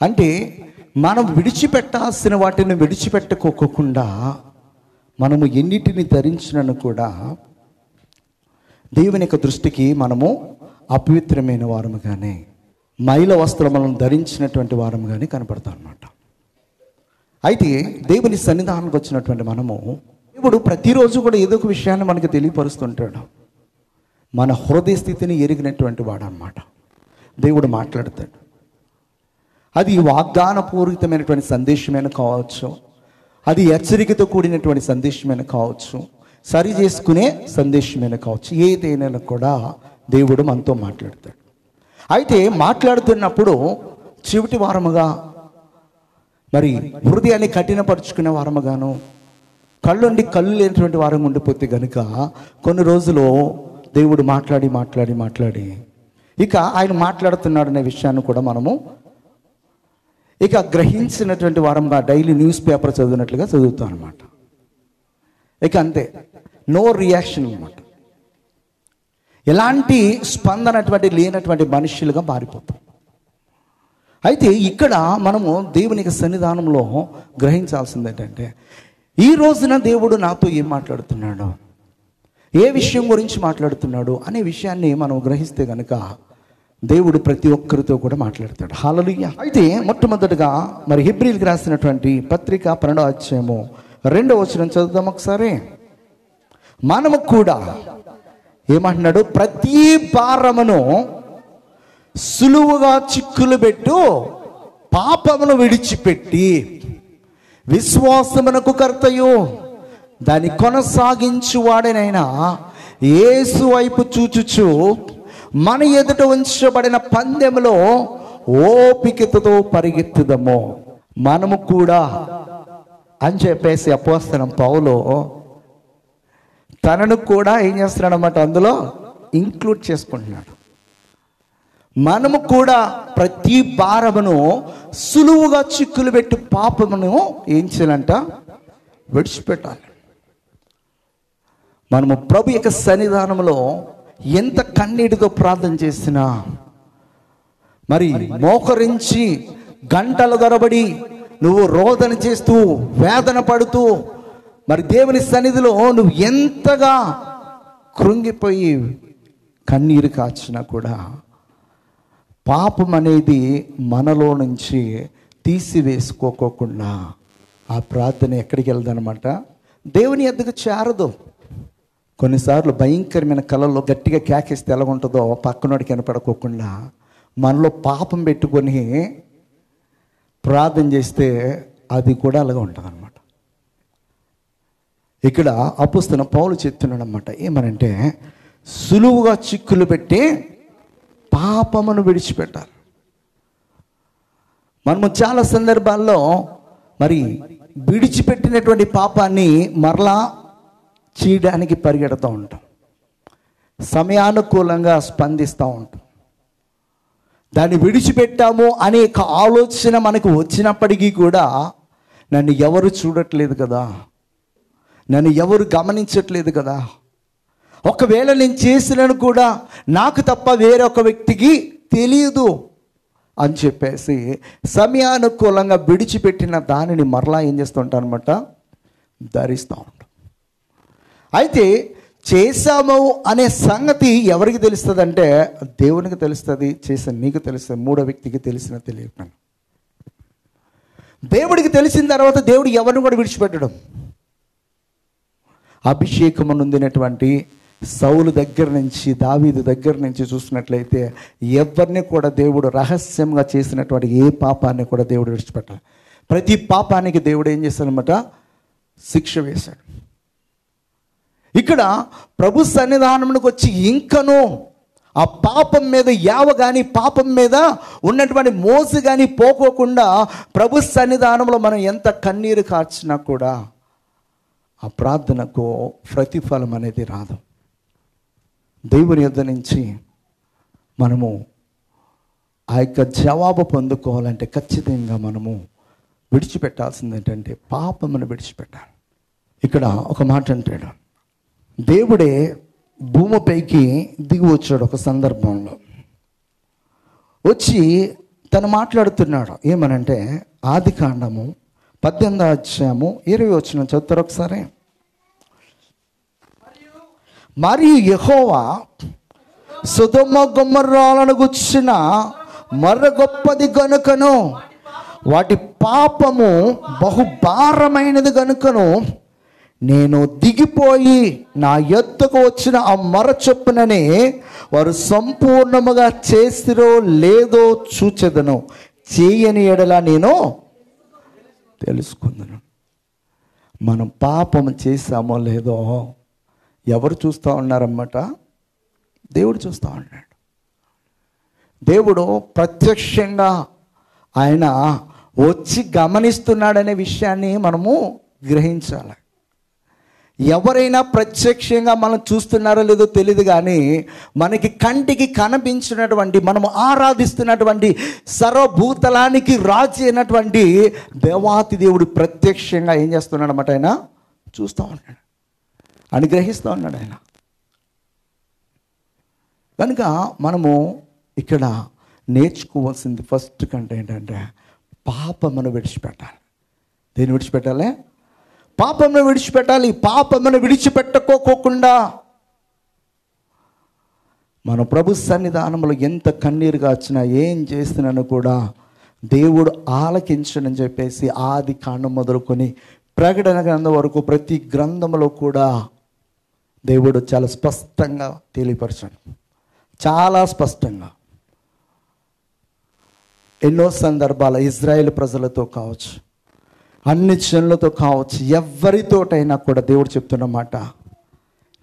అంటే మనం విడిచిపెట్టాల్సిన వాటిని విడిచిపెట్టుకోకుండా మనము ఎన్నిటిని ధరించినను కూడా దేవుని యొక్క దృష్టికి మనము అపవిత్రమైన వారముగానే, మైల వస్త్రములను ధరించినటువంటి వారముగానే కనపడతాం అన్నమాట. అయితే దేవుని సన్నిధానానికి వచ్చినటువంటి మనము, దేవుడు ప్రతిరోజు కూడా ఏదో ఒక విషయాన్ని మనకు తెలియపరుస్తుంటాడు. మన హృదయ స్థితిని ఎరిగినటువంటి వాడు అన్నమాట. దేవుడు మాట్లాడతాడు. అది వాగ్దానపూరితమైనటువంటి సందేశమైన కావచ్చు, అది హెచ్చరికతో కూడినటువంటి సందేశమైన కావచ్చు, సరి చేసుకునే సందేశమైన కావచ్చు, ఏదైనా కూడా దేవుడు మనతో మాట్లాడతాడు. అయితే మాట్లాడుతున్నప్పుడు చివటి వారముగా, మరి హృదయాన్ని కఠినపరుచుకునే వారముగాను, కళ్ళుండి కళ్ళు లేనటువంటి వారం ఉండిపోతే కనుక కొన్ని రోజులు దేవుడు మాట్లాడి ఇక ఆయన మాట్లాడుతున్నాడనే విషయాన్ని కూడా మనము ఇక గ్రహించినటువంటి వారంగా డైలీ న్యూస్ పేపర్ చదివినట్లుగా చదువుతాం అనమాట. ఇక అంతే, నో రియాక్షన్ అనమాట. ఎలాంటి స్పందన లేనటువంటి మనుషులుగా మారిపోతాం. అయితే ఇక్కడ మనము దేవునికి సన్నిధానంలో గ్రహించాల్సింది ఏంటంటే, ఈ రోజున దేవుడు నాతో ఏం మాట్లాడుతున్నాడు, ఏ విషయం గురించి మాట్లాడుతున్నాడు అనే విషయాన్ని మనం గ్రహిస్తే కనుక దేవుడు ప్రతి ఒక్కరితో కూడా మాట్లాడతాడు. హల్లెలూయా. అయితే మొట్టమొదటిగా మరి హెబ్రీయులకు రాసినటువంటి పత్రిక 12వ అధ్యాయము 2వ వచనం చదువుదాం ఒకసారి. మనము కూడా ఏమంటున్నాడు, ప్రతి భారమును సులువుగా చిక్కులు పెట్టు పాపమును విడిచిపెట్టి విశ్వాసమునకు కర్తయు దాన్ని కొనసాగించువాడనైనా యేసు వైపు చూచుచు మన ఎదుట ఉంచబడిన పందెములో ఓపికతో పరిగెత్తుదము. మనము కూడా అని చెప్పేసి అపోస్తలుడైన పౌలు తనను కూడా ఏం చేస్తున్నాడు అన్నమాట, అందులో ఇంక్లూడ్ చేసుకుంటున్నాడు. మనము కూడా ప్రతి భారమును సులువుగా చిక్కులు పెట్టి పాపమును ఏం చేయాలంట, విడిచిపెట్టాలి. మనము ప్రభు యొక్క సన్నిధానంలో ఎంత కన్నీటితో ప్రార్థన చేసినా, మరి మోకరించి గంటల తరబడి నువ్వు రోదన చేస్తూ వేదన పడుతూ మరి దేవుని సన్నిధిలో నువ్వు ఎంతగా కృంగిపోయి కన్నీరు కాచినా కూడా పాపం అనేది మనలో నుంచి తీసివేసుకోకుండా ఆ ప్రార్థన ఎక్కడికి వెళ్దనమాట, దేవుని ఎద్దకు చేరదు. కొన్నిసార్లు భయంకరమైన కళల్లో గట్టిగా కేకేస్తే ఎలా ఉంటుందో పక్కనోడికి కనపడకోకుండా మనలో పాపం పెట్టుకొని ప్రార్థన చేస్తే అది కూడా అలాగే ఉంటుంది అనమాట. ఇక్కడ అపోస్తలుడైన పౌలు చెప్తున్నాడు అన్నమాట, ఏమనంటే సులువుగా చిక్కులు పెట్టి పాపమును విడిచిపెట్టాలి. మనము చాలా సందర్భాల్లో మరి విడిచిపెట్టినటువంటి పాపాన్ని మరలా చేయడానికి పరిగెడుతూ ఉంటాం, సమయానుకూలంగా స్పందిస్తూ ఉంటాం. దాన్ని విడిచిపెట్టాము అనే ఆలోచన మనకు వచ్చినప్పటికీ కూడా నన్ను ఎవరు చూడట్లేదు కదా, నన్ను ఎవరు గమనించట్లేదు కదా, ఒకవేళ నేను చేసినను కూడా నాకు తప్ప వేరొక వ్యక్తికి తెలియదు అని చెప్పేసి సమయానుకూలంగా విడిచిపెట్టిన దానిని మరలా ఏం చేస్తూ ఉంటాను అనమాట, ధరిస్తూ ఉంటాం. అయితే చేశాము అనే సంగతి ఎవరికి తెలుస్తుంది అంటే దేవునికి తెలుస్తుంది, చేసిన నీకు తెలుస్తుంది, మూడో వ్యక్తికి తెలిసిన తెలియకపోయినా. దేవుడికి తెలిసిన తర్వాత దేవుడు ఎవరిని కూడా విడిచిపెట్టడం. అభిషేకము నొందినటువంటి సౌలు దగ్గర నుంచి దావీదు దగ్గర నుంచి చూసినట్లయితే ఎవరిని కూడా దేవుడు రహస్యంగా చేసినటువంటి ఏ పాపాన్ని కూడా దేవుడు విడిచిపెట్టాలి. ప్రతి పాపానికి దేవుడు ఏం చేశాడనమాట, శిక్ష వేశాడు. ఇక్కడ ప్రభు సన్నిధానంలోకి వచ్చి ఇంకను ఆ పాపం మీద యావ కానీ పాపం మీద ఉన్నటువంటి మోసు కానీ పోకోకుండా ప్రభు సన్నిధానంలో మనం ఎంత కన్నీరు కార్చినా కూడా ఆ ప్రార్థనకు ప్రతిఫలం అనేది రాదు. దేవుని యొద్ద నుంచి మనము ఆ యొక్క జవాబు పొందుకోవాలంటే ఖచ్చితంగా మనము విడిచిపెట్టాల్సింది ఏంటంటే పాపమును విడిచిపెట్టాలి. ఇక్కడ ఒక మాట అంటాడు, దేవుడే భూమిపైకి దిగి వచ్చాడు ఒక సందర్భంలో. వచ్చి తను మాట్లాడుతున్నాడు. ఏమనంటే ఆదికాండము 18వ అధ్యాయము 20వ వచనం చదువుతారు ఒకసారి. మరియు యెహోవా సొదొమ గొమొర్రాలను గూర్చిన మర్ర గొప్పది గనుకను వాటి పాపము బహుభారమైనది గనుకను నేను దిగిపోయి నా యొద్దకు వచ్చిన ఆ మర చొప్పుననే వారు సంపూర్ణముగా చేసిరో లేదో చూచెదను, చేయని ఎడల నేను తెలుసుకుందును. మనం పాపం చేశామో లేదో ఎవరు చూస్తూ ఉన్నారన్నమాట? దేవుడు చూస్తూ ఉన్నాడు. దేవుడు ప్రత్యక్షంగా ఆయన వచ్చి గమనిస్తున్నాడనే విషయాన్ని మనము గ్రహించాలి. ఎవరైనా ప్రత్యక్షంగా మనం చూస్తున్నారో లేదో తెలియదు, కానీ మనకి కంటికి కనిపించినటువంటి, మనము ఆరాధిస్తున్నటువంటి సర్వభూతలానికి రాజు అయినటువంటి దేవాతి దేవుడు ప్రత్యక్షంగా ఏం చేస్తున్నాడు అన్నమాట? ఆయన చూస్తూ ఉన్నాడు, అనుగ్రహిస్తూ ఉన్నాడు ఆయన. కనుక మనము ఇక్కడ నేర్చుకోవాల్సింది ఫస్ట్ కంటే ఏంటంటే పాపమును విడిచిపెట్టాలి. దేన్ని విడిచిపెట్టాలి? పాపమును విడిచిపెట్టాలి. పాపమును విడిచిపెట్టుకోకుండా మన ప్రభు సన్నిధానంలో ఎంత కన్నీరు కాచినా ఏం చేస్తున్నానో కూడా దేవుడు ఆలకించడని చెప్పేసి ఆది కాండం మొదలుకొని ప్రకటన గ్రంథం వరకు ప్రతి గ్రంథంలో కూడా దేవుడు చాలా స్పష్టంగా తెలియపరచాడు. చాలా స్పష్టంగా ఎన్నో సందర్భాల ఇజ్రాయేల్ ప్రజలతో కావచ్చు, అన్ని జనులతో కావచ్చు, ఎవరితోటైనా కూడా దేవుడు చెప్తున్నమాట,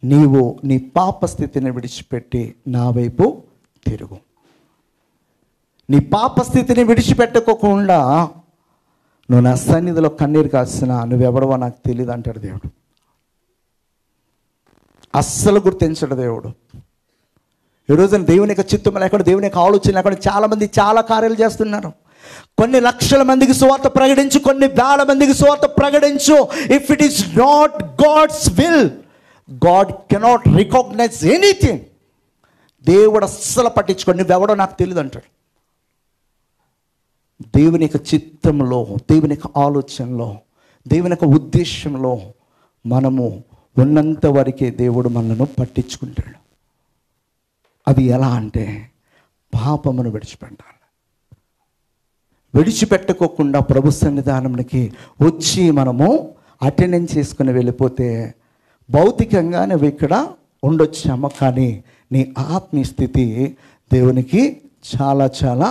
నీవు నీ పాప స్థితిని విడిచిపెట్టి నా వైపు తిరుగు. నీ పాప స్థితిని విడిచిపెట్టుకోకుండా నువ్వు నా సన్నిధిలో కన్నీరు కాసిన నువ్వెవడవో నాకు తెలియదు అంటాడు దేవుడు. అస్సలు గుర్తించడు దేవుడు. ఈరోజున దేవుని యొక్క చిత్తం లేకుండా, దేవుని యొక్క ఆలోచన లేకుండా చాలామంది చాలా కార్యాలు చేస్తున్నారు. కొన్ని లక్షల మందికి సువార్త ప్రకటించు, కొన్ని వేల మందికి సువార్త ప్రకటించు. If it is not God's విల్, గాడ్ కెనాట్ రికాగ్నైజ్ ఎనీథింగ్. దేవుడు అస్సలు పట్టించుకోండి, నువ్వెవడో నాకు తెలియదు అంటాడు. దేవుని యొక్క చిత్తంలో, దేవుని యొక్క ఆలోచనలో, దేవుని యొక్క ఉద్దేశంలో మనము ఉన్నంత వరకే దేవుడు మనను పట్టించుకుంటాడు. అది ఎలా అంటే పాపమును విడిచిపెట్టాలి. విడిచిపెట్టుకోకుండా ప్రభు సన్నిధానానికి వచ్చి మనము అటెండెన్స్ చేసుకుని వెళ్ళిపోతే భౌతికంగా నువ్వు ఇక్కడ ఉండొచ్చాము, కానీ నీ ఆత్మీయ స్థితి దేవునికి చాలా చాలా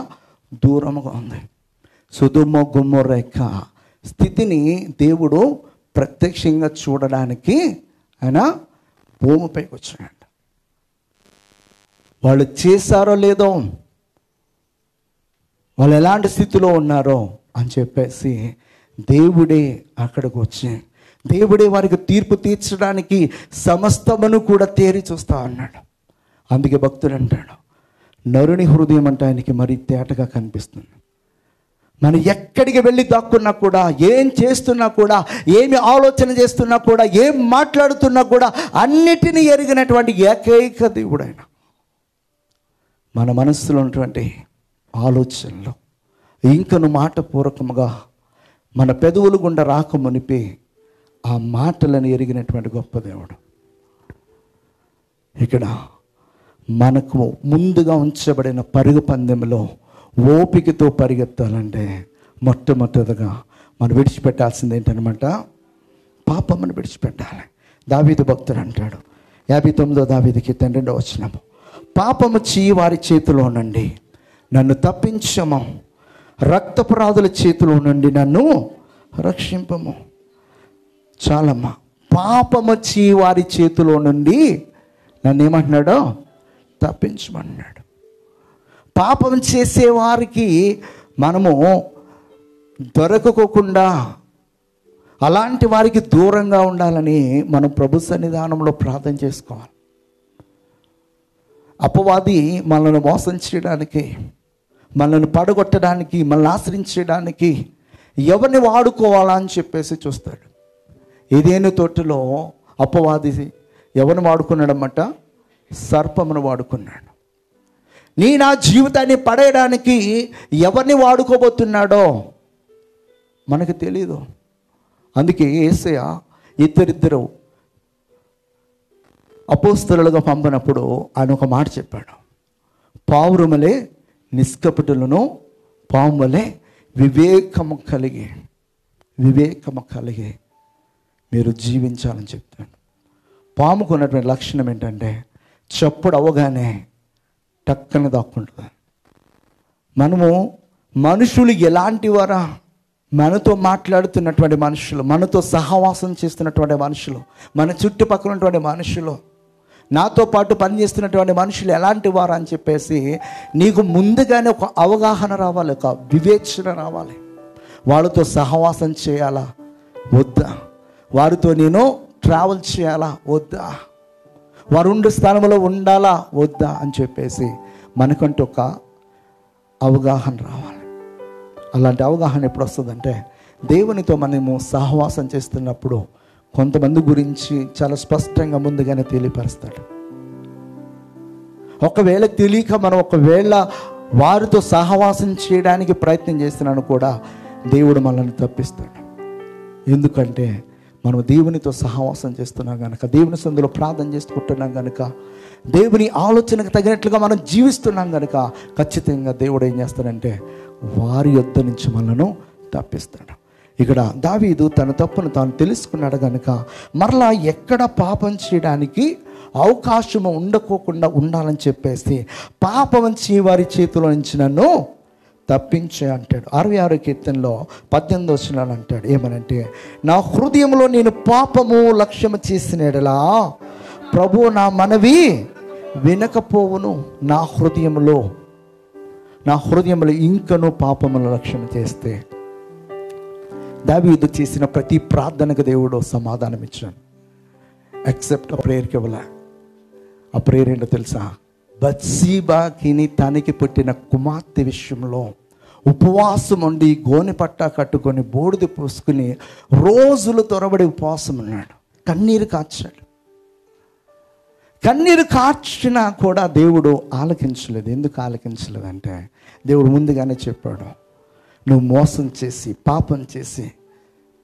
దూరంగా ఉంది. సొదొమ గొమొర్రా యొక్క స్థితిని దేవుడు ప్రత్యక్షంగా చూడడానికి ఆయన భూమిపైకి వచ్చాడు. వాళ్ళు చేశారో లేదో, వాళ్ళు ఎలాంటి స్థితిలో ఉన్నారో అని చెప్పేసి దేవుడే అక్కడికి వచ్చి, దేవుడే వారికి తీర్పు తీర్చడానికి సమస్తమును కూడా తేరి చూస్తా అన్నాడు. అందుకే భక్తుడు అంటాడు, నరుని హృదయం అంటే ఆయనకి మరీ తేటగా కనిపిస్తుంది. మనం ఎక్కడికి వెళ్ళి దాక్కున్నా కూడా, ఏం చేస్తున్నా కూడా, ఏమి ఆలోచన చేస్తున్నా కూడా, ఏం మాట్లాడుతున్నా కూడా అన్నిటినీ ఎరిగినటువంటి ఏకైక దేవుడు ఆయన. మన మనస్సులో ఉన్నటువంటి ఆలోచనలు ఇంకను మాటపూర్వకముగా మన పెదవులు గుండా రాకమునిపి ఆ మాటలను ఎరిగినటువంటి గొప్ప దేవుడు. ఇక్కడ మనకు ముందుగా ఉంచబడిన పరుగు పందెంలో ఓపికతో పరిగెత్తాలంటే మొట్టమొదటిగా మనం విడిచిపెట్టాల్సింది ఏంటనమాట? పాపమును విడిచిపెట్టాలి. దావీదు భక్తుడు అంటాడు, 59వ దావీదుకి 12వ వచనము, పాపము చేయి వారి చేతిలో నుండి నన్ను తప్పించము, రక్తపురాదుల చేతిలో నుండి నన్ను రక్షింపము. చాలమ్మా, పాపము చేయి వారి చేతిలో నుండి నన్ను ఏమంటున్నాడో తప్పించమన్నాడు. పాపం చేసేవారికి మనము దొరకకోకుండా అలాంటి వారికి దూరంగా ఉండాలని మనం ప్రభు సన్నిధానంలో ప్రార్థన చేసుకోవాలి. అపవాది మనల్ని మోసం చేయడానికి, మనల్ని పడగొట్టడానికి, మనల్ని ఆశ్రయించడానికి ఎవరిని వాడుకోవాలా అని చెప్పేసి చూస్తాడు. ఏదేను తోటలో అపవాది ఎవరిని వాడుకున్నాడన్నమాట? సర్పమును వాడుకున్నాడు. నా జీవితాన్ని పడేయడానికి ఎవరిని వాడుకోబోతున్నాడో మనకు తెలీదు. అందుకే యేసయ్య ఇద్దరిద్దరు అపోస్తలులుగా పంపినప్పుడు ఆయన ఒక మాట చెప్పాడు. పావురములే నిష్కపటులను, పాములే వివేకము కలిగి మీరు జీవించాలని చెప్తాడు. పాముకు ఉన్నటువంటి లక్షణం ఏంటంటే చప్పుడు అవ్వగానే టక్కన దాక్కుంటుంది. మనము మనుషులు ఎలాంటి వారా? మనతో మాట్లాడుతున్నటువంటి మనుషులు, మనతో సహవాసం చేస్తున్నటువంటి మనుషులు, మన చుట్టుపక్కల ఉన్నటువంటి మనుషులు, నాతో పాటు పనిచేస్తున్నటువంటి మనుషులు ఎలాంటి వారా అని చెప్పేసి నీకు ముందుగానే ఒక అవగాహన రావాలి, ఒక వివేచన రావాలి. వాళ్ళతో సహవాసం చేయాలా వద్దా? వారితో నేను ట్రావెల్ చేయాలా వద్దా? వారు ఉండే స్థానంలో ఉండాలా వద్దా అని చెప్పేసి మనకంటూ ఒక అవగాహన రావాలి. అలాంటి అవగాహన ఎప్పుడు వస్తుందంటే దేవునితో మనము సహవాసం చేస్తున్నప్పుడు కొంతమంది గురించి చాలా స్పష్టంగా ముందుగానే తెలియపరుస్తాడు. ఒకవేళ తెలియక మనం ఒకవేళ వారితో సహవాసం చేయడానికి ప్రయత్నం చేస్తున్నాను కూడా దేవుడు మనల్ని తప్పిస్తాడు. ఎందుకంటే మనం దేవునితో సహవాసం చేస్తున్నాం కనుక, దేవుని సందులో ప్రార్థన చేసుకుంటున్నాం కనుక, దేవుని ఆలోచనకు తగినట్లుగా మనం జీవిస్తున్నాం కనుక ఖచ్చితంగా దేవుడు ఏం చేస్తాడంటే వారి యొద్ద నుంచి మనను తప్పిస్తాడు. ఇక్కడ దావీదు తన తప్పును తాను తెలుసుకున్నాడు కనుక మరలా ఎక్కడ పాపం చేయడానికి అవకాశము ఉండకోకుండా ఉండాలని చెప్పేసి పాపం వారి చేతిలో నుంచి నన్ను తప్పించే అంటాడు. 66 కీర్తనలో 18వ వచనం అంటాడు ఏమనంటే, నా హృదయంలో నేను పాపము లక్ష్యము చేసిన యెడల ప్రభు నా మనవి వినకపోవును. నా హృదయంలో ఇంకనూ పాపమును లక్ష్యం చేస్తే. దావీదు చేసిన ప్రతి ప్రార్థనకు దేవుడు సమాధానం ఇచ్చాడు. ఎక్సెప్ట్ ఆ ప్రేయర్కి ఇవ్వలే. ఆ ప్రేయర్ ఏంటో తెలుసా? బత్షెబకి తనకి పుట్టిన కుమార్తె విషయంలో ఉపవాసం ఉండి గోనె పట్టా కట్టుకొని బూడిద పూసుకుని రోజులు తొరబడి ఉపవాసం ఉన్నాడు. కన్నీరు కార్చాడు. కన్నీరు కార్చినా కూడా దేవుడు ఆలకించలేదు. ఎందుకు ఆలకించలేదంటే దేవుడు ముందుగానే చెప్పాడు, నువ్వు మోసం చేసి పాపం చేసి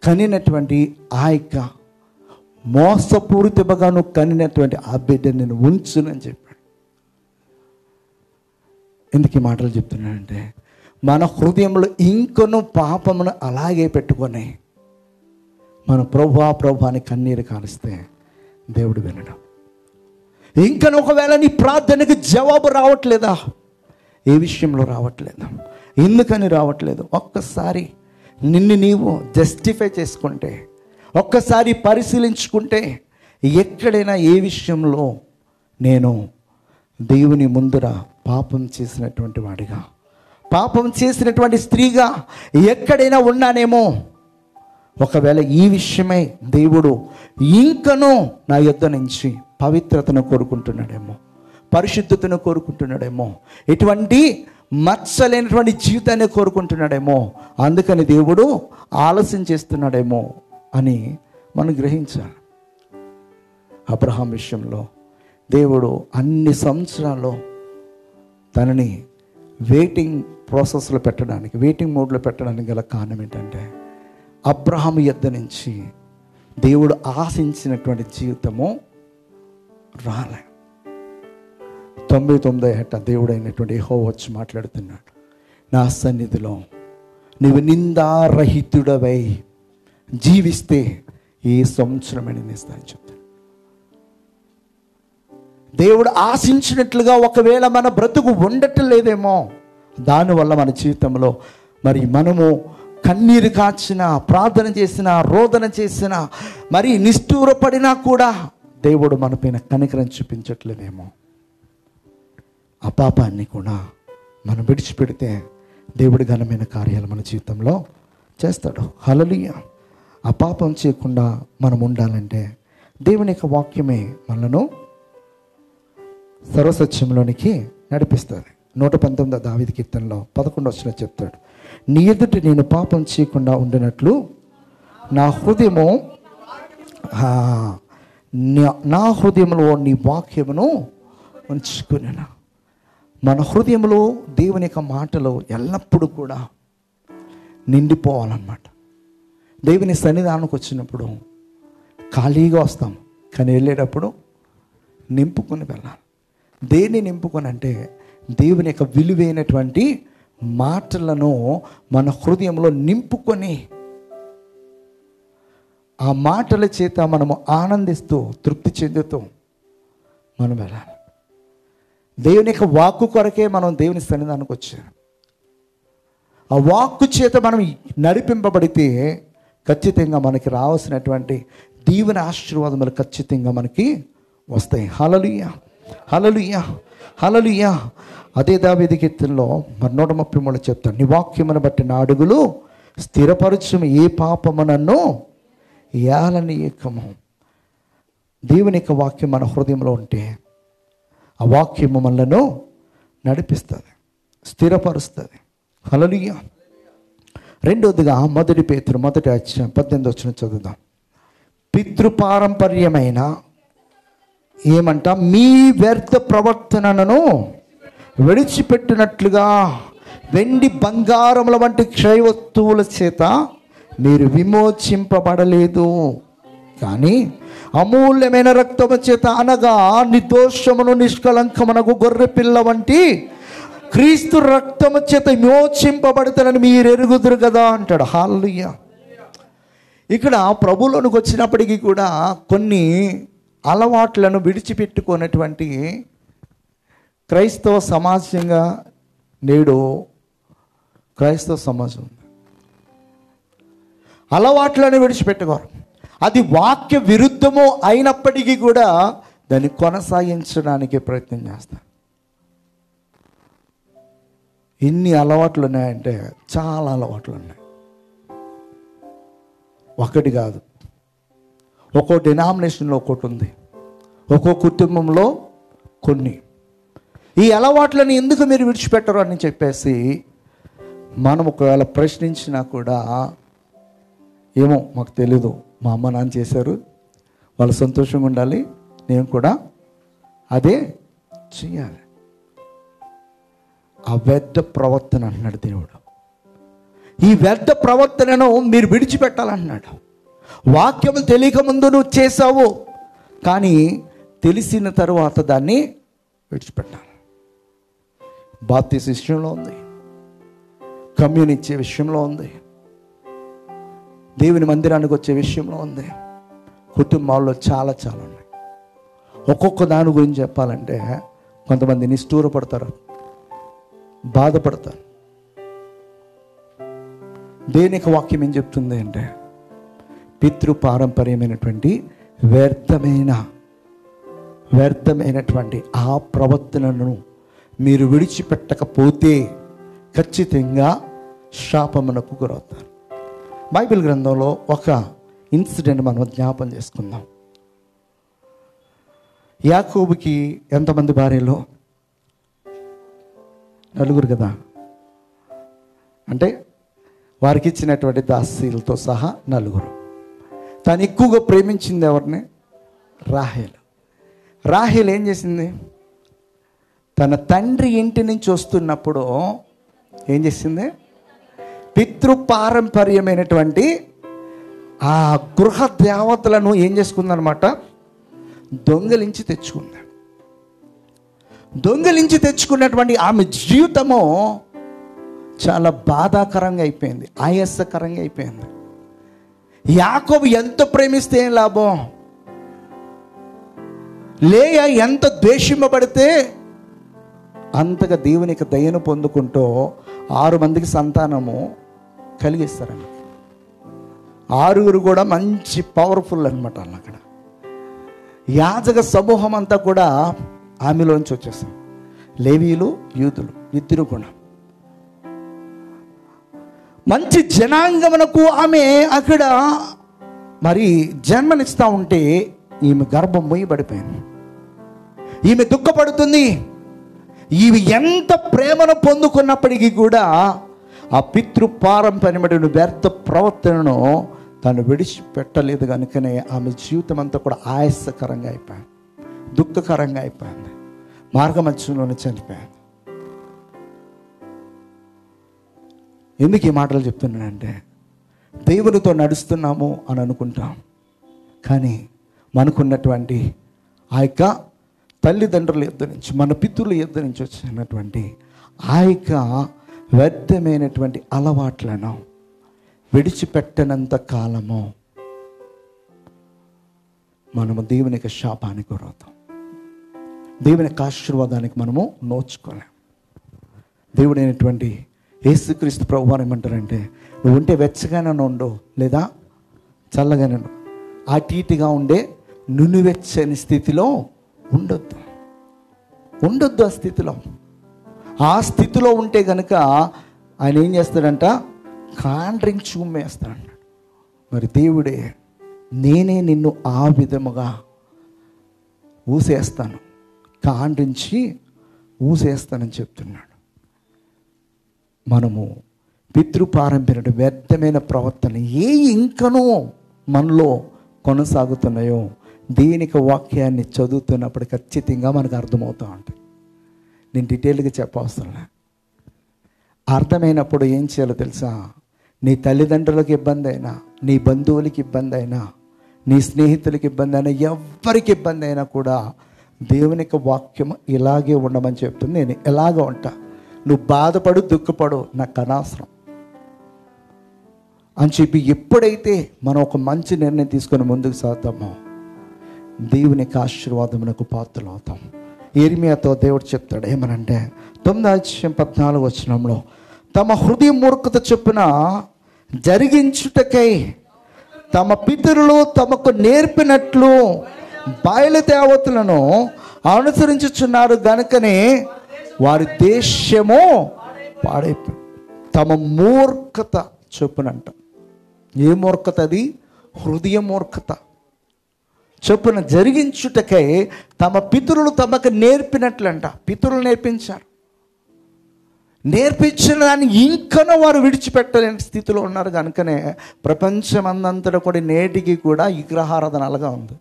కనినటువంటి ఆ యొక్క మోసపూరితగా నువ్వు కనినటువంటి ఆ బిడ్డని నేను ఉంచునని చెప్పాడు. ఎందుకు ఈ మాటలు చెప్తున్నానంటే మన హృదయంలో ఇంకొను పాపమును అలాగే పెట్టుకొని మన ప్రభు అని కన్నీరు కారిస్తే దేవుడు వినడం. ఇంకను ఒకవేళ నీ ప్రార్థనకి జవాబు రావట్లేదా? ఏ విషయంలో రావట్లేదు? ఎందుకని రావట్లేదు? ఒక్కసారి నిన్ను నీవు జస్టిఫై చేసుకుంటే, ఒక్కసారి పరిశీలించుకుంటే, ఎక్కడైనా ఏ విషయంలో నేను దేవుని ముందర పాపం చేసినటువంటి వాడిగా, పాపం చేసినటువంటి స్త్రీగా ఎక్కడైనా ఉన్నానేమో, ఒకవేళ ఈ విషయమై దేవుడు ఇంకనూ నా యొద్ద నుంచి పవిత్రతను కోరుకుంటున్నాడేమో, పరిశుద్ధతను కోరుకుంటున్నాడేమో, ఎటువంటి మచ్చలేనటువంటి జీవితాన్ని కోరుకుంటున్నాడేమో, అందుకని దేవుడు ఆలస్యం చేస్తున్నాడేమో అని మనం గ్రహించాలి. అబ్రహాం విషయంలో దేవుడు అన్ని సంవత్సరాల్లో తనని వెయిటింగ్ ప్రాసెస్లో పెట్టడానికి, వెయిటింగ్ మోడ్లో పెట్టడానికి గల కారణం ఏంటంటే అబ్రహాము యొద్ద నుంచి దేవుడు ఆశించినటువంటి జీవితము రాలే. 99 ఏట దేవుడు అయినటువంటి యెహోవా వచ్చి మాట్లాడుతున్నాడు, నా సన్నిధిలో నీవు నిందారహితుడవై జీవిస్తే ఏ సంవత్సరమైన ఇస్తానని చెప్తాను. దేవుడు ఆశించినట్లుగా ఒకవేళ మన బ్రతుకు ఉండటం లేదేమో, దానివల్ల మన జీవితంలో మరి మనము కన్నీరు కాచినా, ప్రార్థన చేసినా, రోదన చేసినా, మరి నిష్ఠూరపడినా కూడా దేవుడు మన పైన కనికరం చూపించట్లేదేమో. ఆ పాపాన్ని కూడా మనం విడిచిపెడితే దేవుడి ఘనమైన కార్యాలు మన జీవితంలో చేస్తాడు. హల్లెలూయా. ఆ పాపం చేయకుండా మనం ఉండాలంటే దేవుని యొక్క వాక్యమే మనను సర్వసత్యంలోనికి నడిపిస్తుంది. 119 దావీదు కీర్తనలో 11వ వచనం చెప్తాడు, నీ ఎదుట నేను పాపం చేయకుండా ఉండినట్లు నా హృదయంలో నీ వాక్యమును ఉంచుకున్నాను. మన హృదయంలో దేవుని యొక్క మాటలు ఎల్లప్పుడూ కూడా నిండిపోవాలన్నమాట. దేవుని సన్నిధానానికి వచ్చినప్పుడు ఖాళీగా వస్తాం, కానీ వెళ్ళేటప్పుడు నింపుకొని వెళ్ళాలి. దేన్ని నింపుకొని అంటే దేవుని యొక్క విలువైనటువంటి మాటలను మన హృదయంలో నింపుకొని ఆ మాటల చేత మనము ఆనందిస్తూ తృప్తి చెందుతూ మనం వెళ్ళాలి. దేవుని యొక్క వాక్కు కొరకే మనం దేవుని సన్నిధానానికి వచ్చాం. ఆ వాక్కు చేత మనం నడిపింపబడితే ఖచ్చితంగా మనకి రావాల్సినటువంటి దీవెన ఆశీర్వాదములు ఖచ్చితంగా మనకి వస్తాయి. హల్లెలూయా, హల్లెలూయా, హల్లెలూయా. అదే దావీదు కీర్తనలో 133 చెప్తాను, నీ వాక్యమును బట్టి నా అడుగులు స్థిరపరచుము, ఏ పాపము నన్ను ఏలనీయకము. దేవుని యొక్క వాక్యం మన హృదయంలో ఉంటే ఆ వాక్యము మనలను నడిపిస్తుంది, స్థిరపరుస్తుంది. హల్లెలూయా. రెండోదిగా 1 పేతురు 1:18 చదువుదాం. పితృపారంపర్యమైన ఏమంట మీ వ్యర్థ ప్రవర్తనను విడిచిపెట్టినట్లుగా వెండి బంగారముల వంటి క్షయ వస్తువుల చేత మీరు విమోచింపబడలేదు, కానీ అమూల్యమైన రక్తము చేత, అనగా నిర్దోషమును నిష్కలంకమునకు గొర్రె పిల్ల వంటి క్రీస్తు రక్తము చేత విమోచింపబడతానని మీరు ఎరుగుదురు కదా అంటాడు. హల్లెలూయా. ఇక్కడ ప్రభువులోనికి వచ్చినప్పటికీ కూడా కొన్ని అలవాట్లను విడిచిపెట్టుకున్నటువంటి క్రైస్తవ సమాజంగా నేడు క్రైస్తవ సమాజం ఉంది. అలవాట్లను విడిచిపెట్టుకోరు. అది వాక్య విరుద్ధము అయినప్పటికీ కూడా దాన్ని కొనసాగించడానికి ప్రయత్నం చేస్తారు. ఎన్ని అలవాట్లు ఉన్నాయంటే చాలా అలవాట్లు ఉన్నాయి, ఒకటి కాదు. ఒక్కో డినామినేషన్లో ఒక్కొక్కటి ఉంది, ఒక్కో కుటుంబంలో కొన్ని. ఈ అలవాట్లను ఎందుకు మీరు విడిచిపెట్టరు అని చెప్పేసి మనం ఒకవేళ ప్రశ్నించినా కూడా ఏమో మాకు తెలీదు, మా అమ్మ నాన్న చేశారు, వాళ్ళు సంతోషంగా ఉండాలి, నేను కూడా అదే చేయాలి. ఆ వ్యర్థ ప్రవర్తన అంటున్నాడు దేవుడు. ఈ వ్యర్థ ప్రవర్తనను మీరు విడిచిపెట్టాలన్నాడు. వాక్యం తెలియకముందు నువ్వు చేసావు, కానీ తెలిసిన తరువాత దాన్ని విడిచిపెట్టాలి. బాప్తిస్మ విషయంలో ఉంది, కమ్యూన్ ఇచ్చే విషయంలో ఉంది, దేవుని మందిరానికి వచ్చే విషయంలో ఉంది, కుటుంబాల్లో చాలా చాలా ఉన్నాయి. ఒక్కొక్క దాని గురించి చెప్పాలంటే కొంతమంది నిష్ఠూరపడతారు, బాధపడతారు. దేనికి వాక్యం ఏం చెప్తుంది అంటే పితృపారంపర్యమైనటువంటి వ్యర్థమైనటువంటి ఆ ప్రవర్తనను మీరు విడిచిపెట్టకపోతే ఖచ్చితంగా శాపమునకు గురవుతారు. బైబిల్ గ్రంథంలో ఒక ఇన్సిడెంట్ మనం జ్ఞాపం చేసుకుందాం. యాకోబుకి ఎంతమంది భార్యలు? 4 కదా. అంటే వారికి ఇచ్చినటువంటి దాసీలతో సహా 4. తను ఎక్కువగా ప్రేమించింది ఎవరిని? రాహేలు. రాహేలు ఏం చేసింది? తన తండ్రి ఇంటి నుంచి వస్తున్నప్పుడు ఏం చేసింది? పితృపారంపర్యమైనటువంటి ఆ గృహ దేవతలను ఏం చేసుకుందనమాట? దొంగలించి తెచ్చుకుంది. దొంగలించి తెచ్చుకున్నటువంటి ఆమె జీవితము చాలా బాధాకరంగా అయిపోయింది, ఆయాసకరంగా అయిపోయింది. యాకోబు ఎంత ప్రేమిస్తే ఏం లాభం? లేయా ఎంత ద్వేషింపబడితే అంతగా దేవునికి దయను పొందుకుంటూ 6 మందికి సంతానము కలిగిస్తారన్న. 6 కూడా మంచి పవర్ఫుల్ అనమాట. అక్కడ యాజక సమూహం అంతా కూడా ఆమెలోంచి వచ్చేస్తాం. లేవీయులు, యూదులు ఇద్దరు కూడా మంచి జనాంగమునకు ఆమె అక్కడ మరి జన్మనిస్తూ ఉంటే ఈమె గర్భం మొయ్యబడిపోయింది. ఈమె దుఃఖపడుతుంది. ఈమె ఎంత ప్రేమను పొందుకున్నప్పటికీ కూడా ఆ పితృపారంపర్యమైన వ్యర్థ ప్రవర్తనను తను విడిచిపెట్టలేదు. కనుకనే ఆమె జీవితం అంతా కూడా ఆయాసకరంగా అయిపోయింది, దుఃఖకరంగా అయిపోయింది, మార్గమధ్యంలోనే చనిపోయింది. ఎందుకు ఈ మాటలు చెప్తున్నానంటే, దేవునితో నడుస్తున్నాము అని అనుకుంటాం, కానీ మనకున్నటువంటి ఆ యొక్క తల్లిదండ్రుల యుద్ధ నుంచి, మన పితృల యుద్ధ నుంచి వచ్చినటువంటి ఆ యొక్క వ్యర్థమైనటువంటి అలవాట్లను విడిచిపెట్టనంత కాలము మనము దేవునికి శాపానికి గురవుతాం, దేవునికి ఆశీర్వాదానికి మనము నోచుకోలేం. దేవుడైనటువంటి యేసుక్రీస్తు ప్రభువారు ఏమంటారంటే, నువ్వు ఉంటే వెచ్చగానే ఉండు, లేదా చల్లగానే ఉండు, అటీటుగా ఉండే నునువెచ్చని స్థితిలో ఉండొద్దు. ఆ స్థితిలో, ఆ స్థితిలో ఉంటే కనుక ఆయన ఏం చేస్తాడంట, కాండ్రించి ఉమ్మేస్తాడు. మరి దేవుడే, నేనే నిన్ను ఆ విధముగా ఊసేస్తాను, కాండ్రించి ఊసేస్తానని చెప్తున్నాడు. మనము పితృపారంపర్య వ్యర్థమైన ప్రవర్తన ఇంకనూ మనలో కొనసాగుతున్నాయో దీనికి వాక్యాన్ని చదువుతున్నప్పుడు ఖచ్చితంగా మనకు అర్థమవుతూ ఉంటాయి. నేను డీటెయిల్గా చెప్పవసరం. అర్థమైనప్పుడు ఏం చేయాలో తెలుసా? నీ తల్లిదండ్రులకు ఇబ్బంది అయినా, నీ బంధువులకి ఇబ్బంది అయినా, నీ స్నేహితులకి ఇబ్బంది అయినా, ఎవరికి ఇబ్బంది అయినా కూడా దేవునికి వాక్యం ఇలాగే ఉండమని చెప్తుంది. నేను ఎలాగ ఉంటా, నువ్వు బాధపడు, దుఃఖపడు, నాకు అనవసరం అని చెప్పి ఎప్పుడైతే మనం ఒక మంచి నిర్ణయం తీసుకొని ముందుకు సాగుతామో దేవునికి ఆశీర్వాదమునకు పాత్రలు అవుతాం. యిర్మీయాతో దేవుడు చెప్తాడు ఏమనంటే, 9:14 తమ హృదయ మూర్ఖత చొప్పున జరిగించుటకై తమ పితరులు తమకు నేర్పినట్లు బయలుదేవతలను అనుసరించుచున్నారు గనుకనే వారి దేశము పాడైపోయింది. తమ మూర్ఖత చొప్పునంట. ఏ మూర్ఖత అది? హృదయ మూర్ఖత చొప్పున జరిగించుటకై తమ పితరులు తమకు నేర్పినట్లంట. పితరులు నేర్పించారు, నేర్పించిన దాన్ని ఇంకనూ వారు విడిచిపెట్టలేని స్థితిలో ఉన్నారు. కనుకనే ప్రపంచమందంతటా కూడా నేటికి కూడా విగ్రహారాధన అలాగా ఉంది.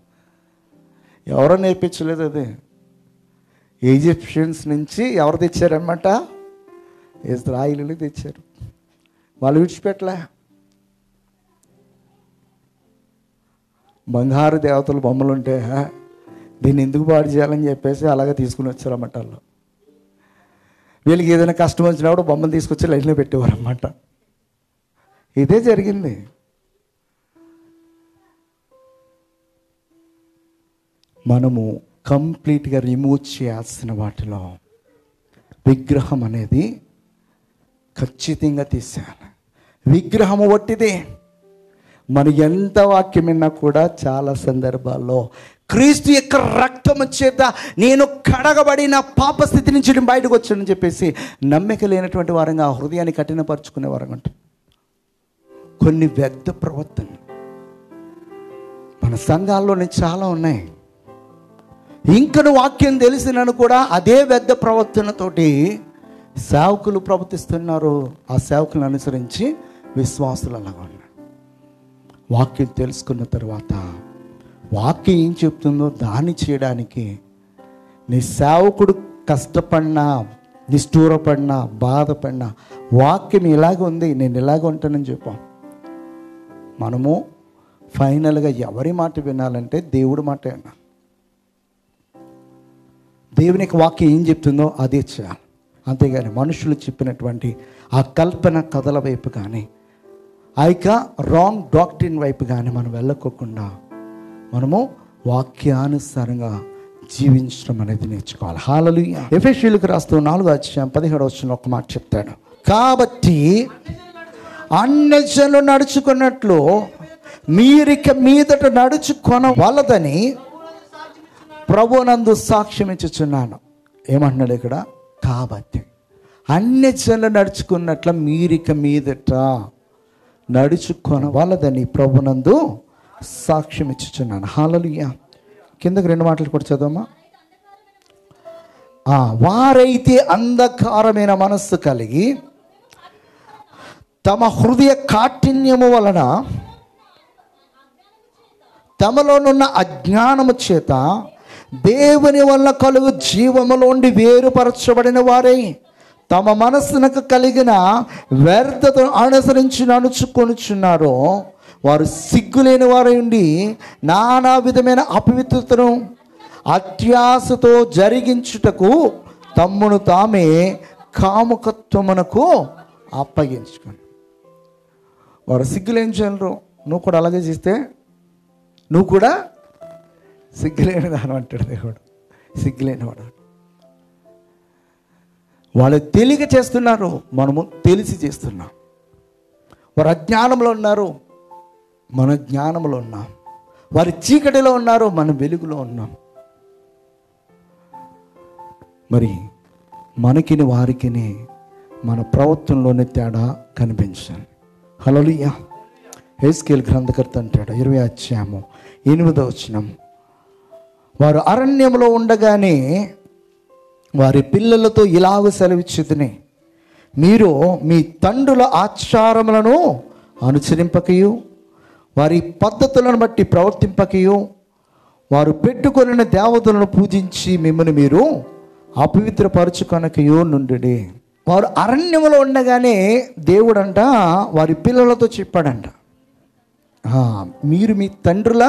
ఎవరో నేర్పించలేదు, అది ఈజిప్షియన్స్ నుంచి ఎవరు తెచ్చారన్నమాట? ఇజ్రాయిలీలు తెచ్చారు. వాళ్ళు విడిచిపెట్టలే. బంగారు దేవతలు బొమ్మలు ఉంటే దీన్ని ఎందుకు పాడు చేయాలని చెప్పేసి అలాగే తీసుకుని వచ్చారన్నమాట. వాళ్ళు వీళ్ళకి ఏదైనా కష్టం వచ్చినప్పుడు బొమ్మలు తీసుకొచ్చి లైన్లో పెట్టేవారు అన్నమాట. ఇదే జరిగింది. మనము కంప్లీట్గా రిమూవ్ చేయాల్సిన వాటిలో విగ్రహం అనేది ఖచ్చితంగా తీసేయాలి. విగ్రహము వట్టిదే. మన ఎంత వాక్యం విన్నా కూడా చాలా సందర్భాల్లో క్రీస్తు యొక్క రక్తము చేత నేను కడగబడిన పాప స్థితి నుంచి నేను బయటకు వచ్చానని చెప్పేసి నమ్మిక లేనటువంటి వారంగా ఆ హృదయాన్ని కఠినపరుచుకునే వారంగా ఉంటాం. కొన్ని వ్యర్థ ప్రవర్తన మన సంఘాల్లోనే చాలా ఉన్నాయి. ఇంకను వాక్యం తెలిసినను కూడా అదే వ్యర్థ ప్రవర్తనతోటి సేవకులు ప్రవర్తిస్తున్నారు. ఆ సేవకులను అనుసరించి విశ్వాసులు అలాగా ఉన్నారు. వాక్యం తెలుసుకున్న తర్వాత వాక్యం ఏం చెప్తుందో దాన్ని చేయడానికి నీ సేవకుడు కష్టపడినా, నిష్ఠూరపడినా, బాధపడినా వాక్యం ఇలాగ ఉంది, నేను ఇలాగ ఉంటానని చెప్పాం. మనము ఫైనల్గా ఎవరి మాట వినాలంటే దేవుడి మాట వినాలి. దేవునికి వాక్యం ఏం చెప్తుందో అదే చేయాలి. అంతేగాని మనుషులు చెప్పినటువంటి ఆ కల్పన కథల వైపు కానీ ఆ యొక్క రాంగ్ డాక్ట్రిన్ వైపు కానీ మనం వెళ్ళకోకుండా మనము వాక్యానుసారంగా జీవించడం అనేది నేర్చుకోవాలి. హల్లెలూయా. ఎఫెసీయులకు రాస్తూ 4:17 ఒక మాట చెప్తాడు. కాబట్టి అన్యజనులు నడుచుకున్నట్లు మీరిక మీదట నడుచుకొనవలదని ప్రభువునందు సాక్ష్యం ఇచ్చుచున్నాను. ఏమంటున్నాడు ఇక్కడ? కాబట్టి అన్యజనులు నడుచుకున్నట్ల మీరిక మీదట నడుచుకొనవలదని ప్రభువునందు సాక్ష్యం ఇచ్చుచున్నాను. హల్లెలూయా. కిందకి 2 మాటలు కూడా చదవమ్మా. వారైతే అంధకారమైన మనస్సు కలిగి తమ హృదయ కాఠిన్యము వలన తమలోనున్న అజ్ఞానము చేత దేవుని వల్ల కలుగు జీవములోండి వేరుపరచబడిన వారై తమ మనస్సునకు కలిగిన వ్యర్థతను అనుసరించి నడుచుకొనుచున్నారో వారు సిగ్గులేని వారై ఉండి నానా విధమైన అపవిత్రతను అత్యాశతో జరిగించుటకు తమ్మును తామే కాముకత్వమునకు అప్పగించుకొని. వారు సిగ్గులేని చేయరు. నువ్వు కూడా అలాగే చేస్తే నువ్వు కూడా సిగ్గులేని దాని అంటాడు దేవుడు. సిగ్గులేనివాడు. వాళ్ళు తెలియక చేస్తున్నారు, మనము తెలిసి చేస్తున్నాం. వారు అజ్ఞానంలో ఉన్నారు, మన జ్ఞానంలో ఉన్నాం. వారి చీకటిలో ఉన్నారు, మనం వెలుగులో ఉన్నాం. మరి మనకిని వారికిని మన ప్రవర్తనలోనే తేడా కనిపించాలి. హల్లెలూయా. హెస్కేల్ గ్రంథకర్త అంటాడు 20:8 వారు అరణ్యంలో ఉండగానే వారి పిల్లలతో ఇలాగ సెలవిచ్చుదుని, మీరు మీ తండ్రుల ఆచారములను అనుసరింపకయు వారి పద్ధతులను బట్టి ప్రవర్తింపకయు వారు పెట్టుకొనిన దేవతలను పూజించి మిమ్మల్ని మీరు అపవిత్రపరచుకొనకయు నుండి. వారు అరణ్యంలో ఉండగానే దేవుడంట వారి పిల్లలతో చెప్పాడంట, మీరు మీ తండ్రుల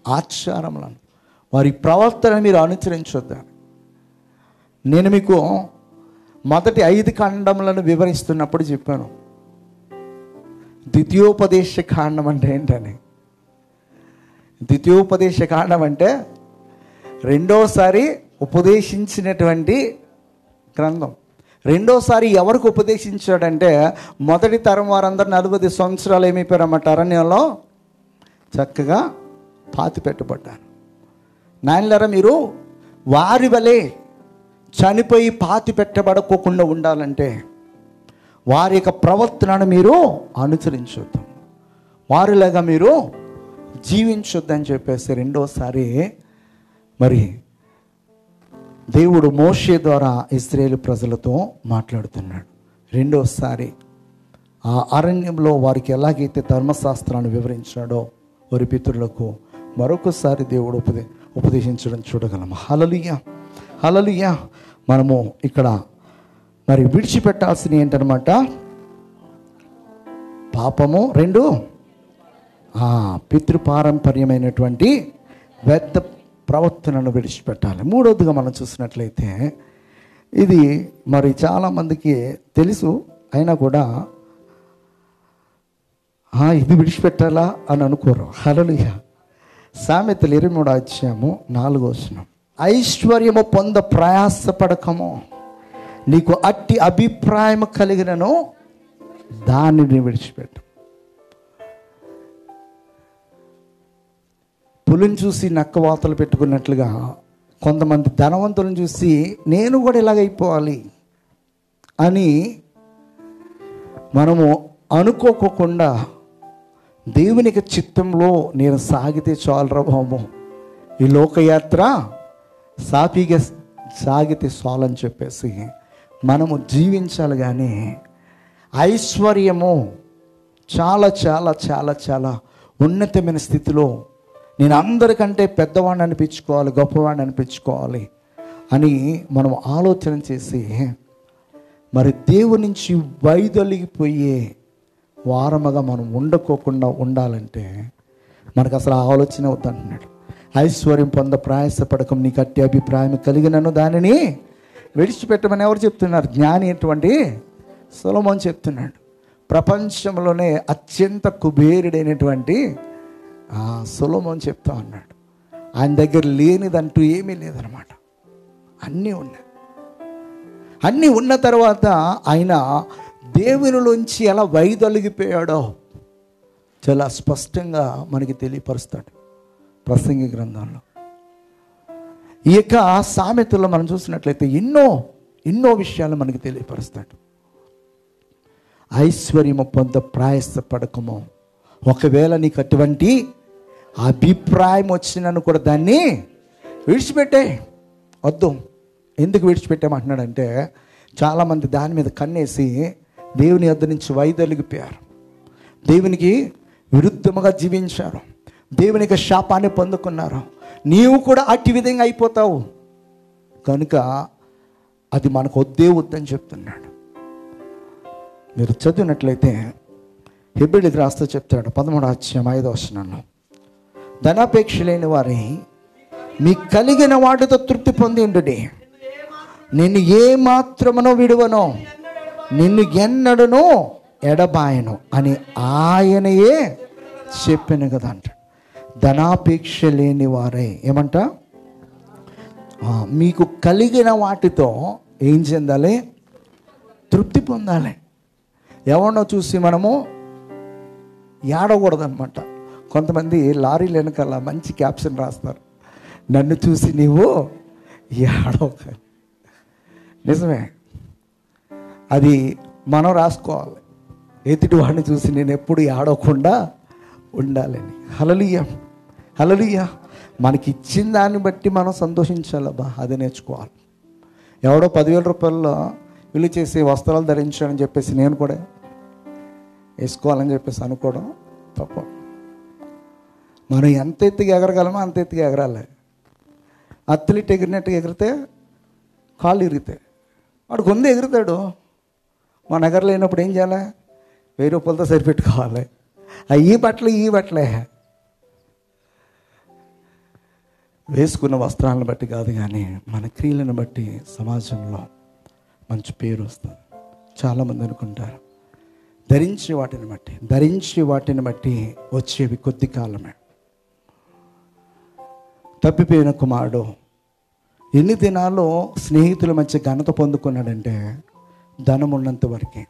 ఆచారములను వారి ప్రవర్తన మీరు అనుసరించొద్దని. నేను మీకు మొదటి 5 ఖండములను వివరిస్తున్నప్పుడు చెప్పాను, ద్వితీయోపదేశ కాండం అంటే ఏంటని. ద్వితీయోపదేశ కాండం అంటే రెండోసారి ఉపదేశించినటువంటి గ్రంథం. రెండోసారి ఎవరికి ఉపదేశించాడంటే మొదటి తరం వారందరూ 40 సంవత్సరాలు ఏమైపోయారన్నమాట, అరణ్యంలో చక్కగా పాతి పెట్టబడ్డారు. నాయనలారా, మీరు వారి వలె చనిపోయి పాతి పెట్టబడకోకుండా ఉండాలంటే వారి యొక్క ప్రవర్తనను మీరు అనుసరించొద్దు, వారిలాగా మీరు జీవించొద్దని చెప్పేసి రెండోసారి మరి దేవుడు మోషే ద్వారా ఇశ్రాయేలు ప్రజలతో మాట్లాడుతున్నాడు. రెండోసారి ఆ అరణ్యంలో వారికి ఎలాగైతే ధర్మశాస్త్రాన్ని వివరించాడో వారి పితరులకు మరొకసారి దేవుడు ఉపదేశించడం చూడగలం. హల్లెలూయా, హల్లెలూయా. మనము ఇక్కడ మరి విడిచిపెట్టాల్సింది ఏంటనమాట, పాపము, 2 పితృపారంపర్యమైనటువంటి వ్యర్థ ప్రవర్తనను విడిచిపెట్టాలి. మూడవదిగా మనం చూసినట్లయితే ఇది మరి చాలామందికి తెలుసు, అయినా కూడా ఇది విడిచిపెట్టాలా అని అనుకోరు. హల్లెలూయా. సామెతలు 23:4 ఐశ్వర్యము పొంద ప్రయాసపడకము, నీకు అట్టి అభిప్రాయం కలిగినను దానిని విడిచిపెట్టు. పులిని చూసి నక్క వాతలు పెట్టుకున్నట్లుగా కొంతమంది ధనవంతులను చూసి నేను కూడా ఇలాగైపోవాలి అని మనము అనుకోకుండా దేవునికి చిత్తంలో నేను సాగితే చాలరా బాబు, ఈ లోకయాత్ర సాఫీగా సాగితే చాలని చెప్పేసి మనము జీవించాలి. కానీ ఐశ్వర్యము చాలా చాలా చాలా చాలా ఉన్నతమైన స్థితిలో నేను అందరికంటే పెద్దవాడిని అనిపించుకోవాలి, గొప్పవాడిని అనిపించుకోవాలి అని మనం ఆలోచన చేసి మరి దేవుని నుంచి వైదొలిగిపోయే వారముగా మనం ఉండకోకుండా ఉండాలంటే మనకు అసలు ఆలోచన అవుతుంటున్నాడు. ఐశ్వర్యం పొంద ప్రయాసపడకం, నీకు అట్టి అభిప్రాయం కలిగినను దానిని విడిచిపెట్టమని ఎవరు చెప్తున్నారు? జ్ఞాని అటువంటి సొలొమోను చెప్తున్నాడు. ప్రపంచంలోనే అత్యంత కుబేరుడైనటువంటి సొలొమోను చెప్తా ఉన్నాడు. ఆయన దగ్గర లేనిదంటూ ఏమీ లేదనమాట, అన్నీ ఉన్నాయి. అన్నీ ఉన్న తర్వాత ఆయన దేవునిలోంచి ఎలా వైదొలిగిపోయాడో చాలా స్పష్టంగా మనకి తెలియపరుస్తాడు ప్రసంగి గ్రంథంలో. ఈ యొక్క సామెతల్లో మనం చూసినట్లయితే ఎన్నో విషయాలు మనకి తెలియపరుస్తాడు. ఐశ్వర్యము పొంద ప్రయాసపడకము, ఒకవేళ నీకు అటువంటి అభిప్రాయం వచ్చినను కూడా దాన్ని విడిచిపెట్టే వద్దు. ఎందుకు విడిచిపెట్టామంటున్నాడంటే చాలామంది దాని మీద కన్నేసి దేవుని యొద్ద నుంచి వైదొలిగిపోయారు, దేవునికి విరుద్ధముగా జీవించారు, దేవునికి శాపాన్ని పొందుకున్నారు. నీవు కూడా అట్టి విధంగా అయిపోతావు కనుక అది మనకు వద్దని చెప్తున్నాడు. మీరు చదివినట్లయితే హెబ్రీయులకు రాస్తూ చెప్తాడు 13:5 ధనాపేక్ష లేని వారి మీకు కలిగిన వాటితో తృప్తి పొంది ఉండుడి, నిన్ను ఏ మాత్రమునో విడువను, నిన్ను ఎన్నడను ఎడబాయను అని ఆయనయే చెప్పాను కదా అంట. ధనాపేక్ష లేని వారే ఏమంట, మీకు కలిగిన వాటితో ఏం చెందాలి? తృప్తి పొందాలి. ఎవరినో చూసి మనము ఏడకూడదన్నమాట. కొంతమంది లారీలు వెనకాల మంచి క్యాప్షన్ రాస్తారు, నన్ను చూసి నీవు ఏడవక. నిజమే, అది మనం రాసుకోవాలి. ఎదుటి వాడిని చూసి నేను ఎప్పుడు ఏడవకుండా ఉండాలని. హల్లెలూయా, హల్లెలూయా. మనకి ఇచ్చిన దాన్ని బట్టి మనం సంతోషించాలబ్బా, అది నేర్చుకోవాలి. ఎవడో 10,000 రూపాయల్లో విలువ చేసి వస్త్రాలు ధరించాడని చెప్పేసి నేను కూడా వేసుకోవాలని చెప్పేసి అనుకోవడం తప్ప. మనం ఎంత ఎత్తుగా ఎగరగలమో అంత ఎత్తుగా ఎగరాలి. అత్లీట్ ఎగిరినట్టుగా ఎగిరితే కాళ్ళు ఇరిగితే వాడు కొంత ఎగురుతాడు. మన ఎగరలేనప్పుడు ఏం చేయాలి? 1000 రూపాయలతో సరిపెట్టుకోవాలి. ఈ బట్టలే వేసుకున్న వస్త్రాలను బట్టి కాదు, కానీ మన క్రియలను బట్టి సమాజంలో మంచి పేరు వస్తుంది. చాలామంది అనుకుంటారు ధరించి వాటిని బట్టి వచ్చేవి కొద్ది కాలమే. తప్పిపోయిన కుమారుడు ఎన్ని దినాల్లో స్నేహితుల మధ్య ఘనత పొందుకున్నాడంటే ధనం ఉన్నంత వరకే.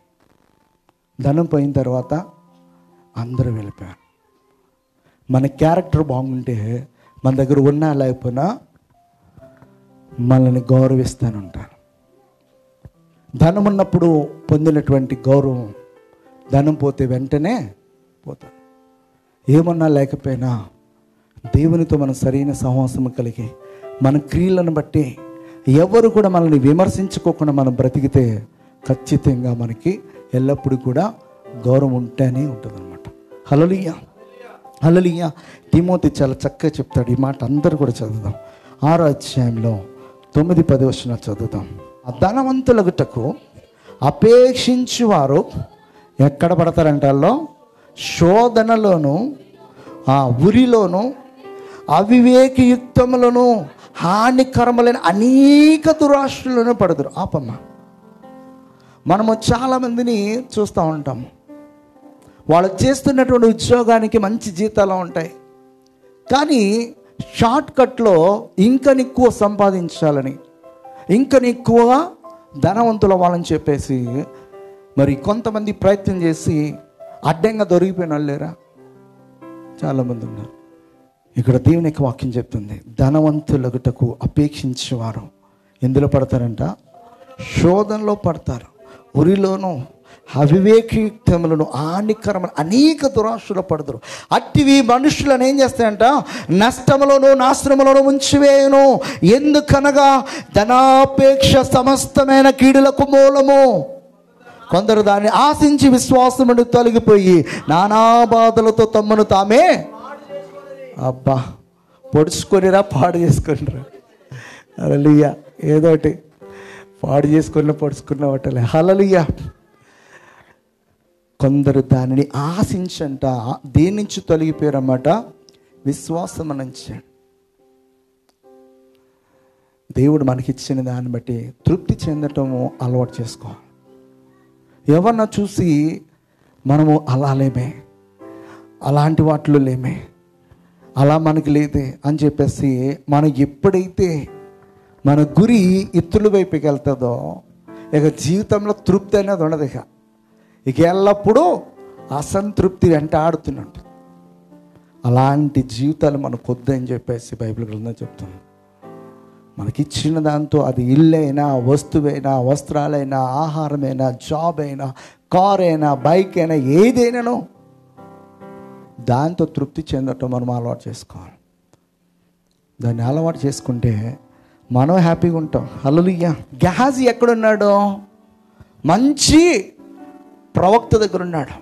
ధనం పోయిన తర్వాత అందరూ వెళ్ళిపోయారు. మన క్యారెక్టర్ బాగుంటే మన దగ్గర ఉన్నా లేకపోయినా మనల్ని గౌరవిస్తానంటారు. ధనం ఉన్నప్పుడు పొందినటువంటి గౌరవం ధనం పోతే వెంటనే పోతుంది. ఏమన్నా లేకపోయినా దేవునితో మనం సరైన సహవాసం కలిగి మన క్రియలను బట్టి ఎవరు కూడా మనల్ని విమర్శించుకోకుండా మనం బ్రతికితే ఖచ్చితంగా మనకి ఎల్లప్పుడూ కూడా గౌరవం ఉంటేనే ఉంటుంది అనమాట. హల్లెలూయా, హల్లెలూయా. తిమోతి చాలా చక్కగా చెప్తాడు. ఈ మాట అందరూ కూడా చదువుదాం. 6వ అధ్యాయంలో 9-10 చదువుదాం. ధనవంతులగుటకు అపేక్షించువారు ఎక్కడ పడతారంటాల్లో? శోధనలోను, ఉరిలోను, అవివేకయుక్తములను, హానికరములైన అనేక దురాశలను పడదురు. ఆపమ్మ, మనము చాలామందిని చూస్తూ ఉంటాము. వాళ్ళు చేస్తున్నటువంటి ఉద్యోగానికి మంచి జీతాలు ఉంటాయి, కానీ షార్ట్కట్లో ఇంకా ఎక్కువ సంపాదించాలని, ఇంకా ఎక్కువగా ధనవంతులు అవ్వాలని చెప్పేసి మరి కొంతమంది ప్రయత్నం చేసి అడ్డంగా దొరికిపోయిన వాళ్ళు లేరా? చాలామంది ఉన్నారు. ఇక్కడ దేవుని యొక్క వాక్యం చెప్తుంది, ధనవంతులగుటకు అపేక్షించేవారు ఎందులో పడతారంట? శోధనలో పడతారు, ఉరిలోను, అవివేకయుక్తములను, హానికరమైన అనేక దురాశలో పడతారు. అట్టివి మనుషులను ఏం చేస్తాయంట? నష్టములోను, నాశనములోను ఉంచివేయును. ఎందుకనగా ధనాపేక్ష సమస్తమైన కీడులకు మూలము. కొందరు దాన్ని ఆశించి విశ్వాసమును తొలగిపోయి నానా బాధలతో తమను తామే పొడుచుకొనిరా, పాడు చేసుకొనిరా. హల్లెలూయా. ఏదోటి పాడు పొడుచుకున్న వాటలే. హల్లెలూయా. కొందరు దానిని ఆశించంట దేని నుంచి తొలగిపోయారన్నమాట? విశ్వాసం నుంచి. దేవుడు మనకిచ్చిన దాన్ని బట్టి తృప్తి చెందటము అలవాటు చేసుకోవాలి. ఎవరన్నా చూసి మనము అలా లేమే, అలాంటి వాటిలో లేమే, అలా మనకి లేదే అని చెప్పేసి మనం ఎప్పుడైతే మన గురి ఇతరుల వైపుకి వెళ్తుందో ఇక జీవితంలో తృప్తి అనేది ఉండదు. ఇక ఎల్లప్పుడూ అసంతృప్తి వెంటాడుతున్నట్టు. అలాంటి జీవితాలు మనకు వద్దని చెప్పేసి బైబిల్ గ్రంథం చెప్తుంది. మనకిచ్చిన దాంతో అది ఇల్లైనా, వస్తువైనా, వస్త్రాలైనా, ఆహారమైనా, జాబ్ అయినా, కార్ అయినా, బైక్ అయినా, ఏదైనానో దాంతో తృప్తి చెందటం మనం అలవాటు చేసుకోవాలి. దాన్ని అలవాటు చేసుకుంటే మనం హ్యాపీగా ఉంటాం. హల్లెలూయా. గెహాజీ ఎక్కడున్నాడు? మంచి ప్రవక్త దగ్గర ఉన్నాడు.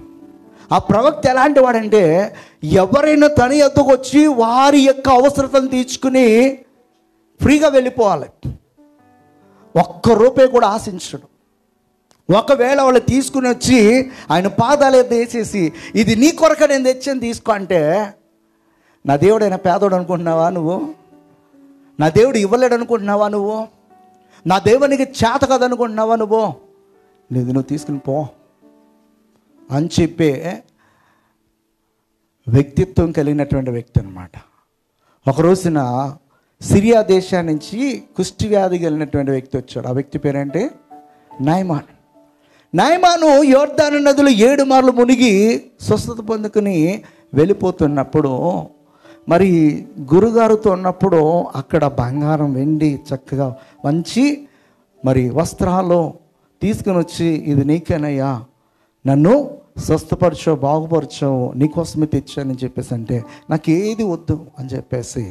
ఆ ప్రవక్త ఎలాంటి వాడంటే ఎవరైనా తన యొద్దకు వచ్చి వారి యొక్క అవసరతను తీర్చుకుని ఫ్రీగా వెళ్ళిపోవాలి. ఒక్క రూపాయి కూడా ఆశించడు. ఒకవేళ వాళ్ళు తీసుకుని వచ్చి ఆయన పాదాలు వేసేసి ఇది నీ కొరక నేను తెచ్చాను తీసుకో అంటే, నా దేవుడైనా పేదోడు అనుకుంటున్నావా నువ్వు? నా దేవుడు ఇవ్వలేడు అనుకుంటున్నావా నువ్వు? నా దేవునికి చేత కదనుకుంటున్నావా నువ్వు? లేదు, నువ్వు తీసుకుని పో అని చెప్పే వ్యక్తిత్వం కలిగినటువంటి వ్యక్తి అన్నమాట. ఒక రోజున సిరియా దేశం నుంచి కుష్టి వ్యాధి కలిగినటువంటి వ్యక్తి వచ్చాడు. ఆ వ్యక్తి పేరేంటి? నాయమాను యోర్దాను నదిలో 7 మార్లు మునిగి స్వస్థత పొందుకుని వెళ్ళిపోతున్నప్పుడు, మరి గురుగారుతో ఉన్నప్పుడు అక్కడ బంగారం వెండి చక్కగా వంచి మరి వస్త్రాలు తీసుకుని వచ్చి, ఇది నీకేనయ్యా, నన్ను స్వస్థపరచో బాగుపరచావు, నీకోసమే తెచ్చానని చెప్పేసి అంటే, నాకు ఏది వద్దు అని చెప్పేసి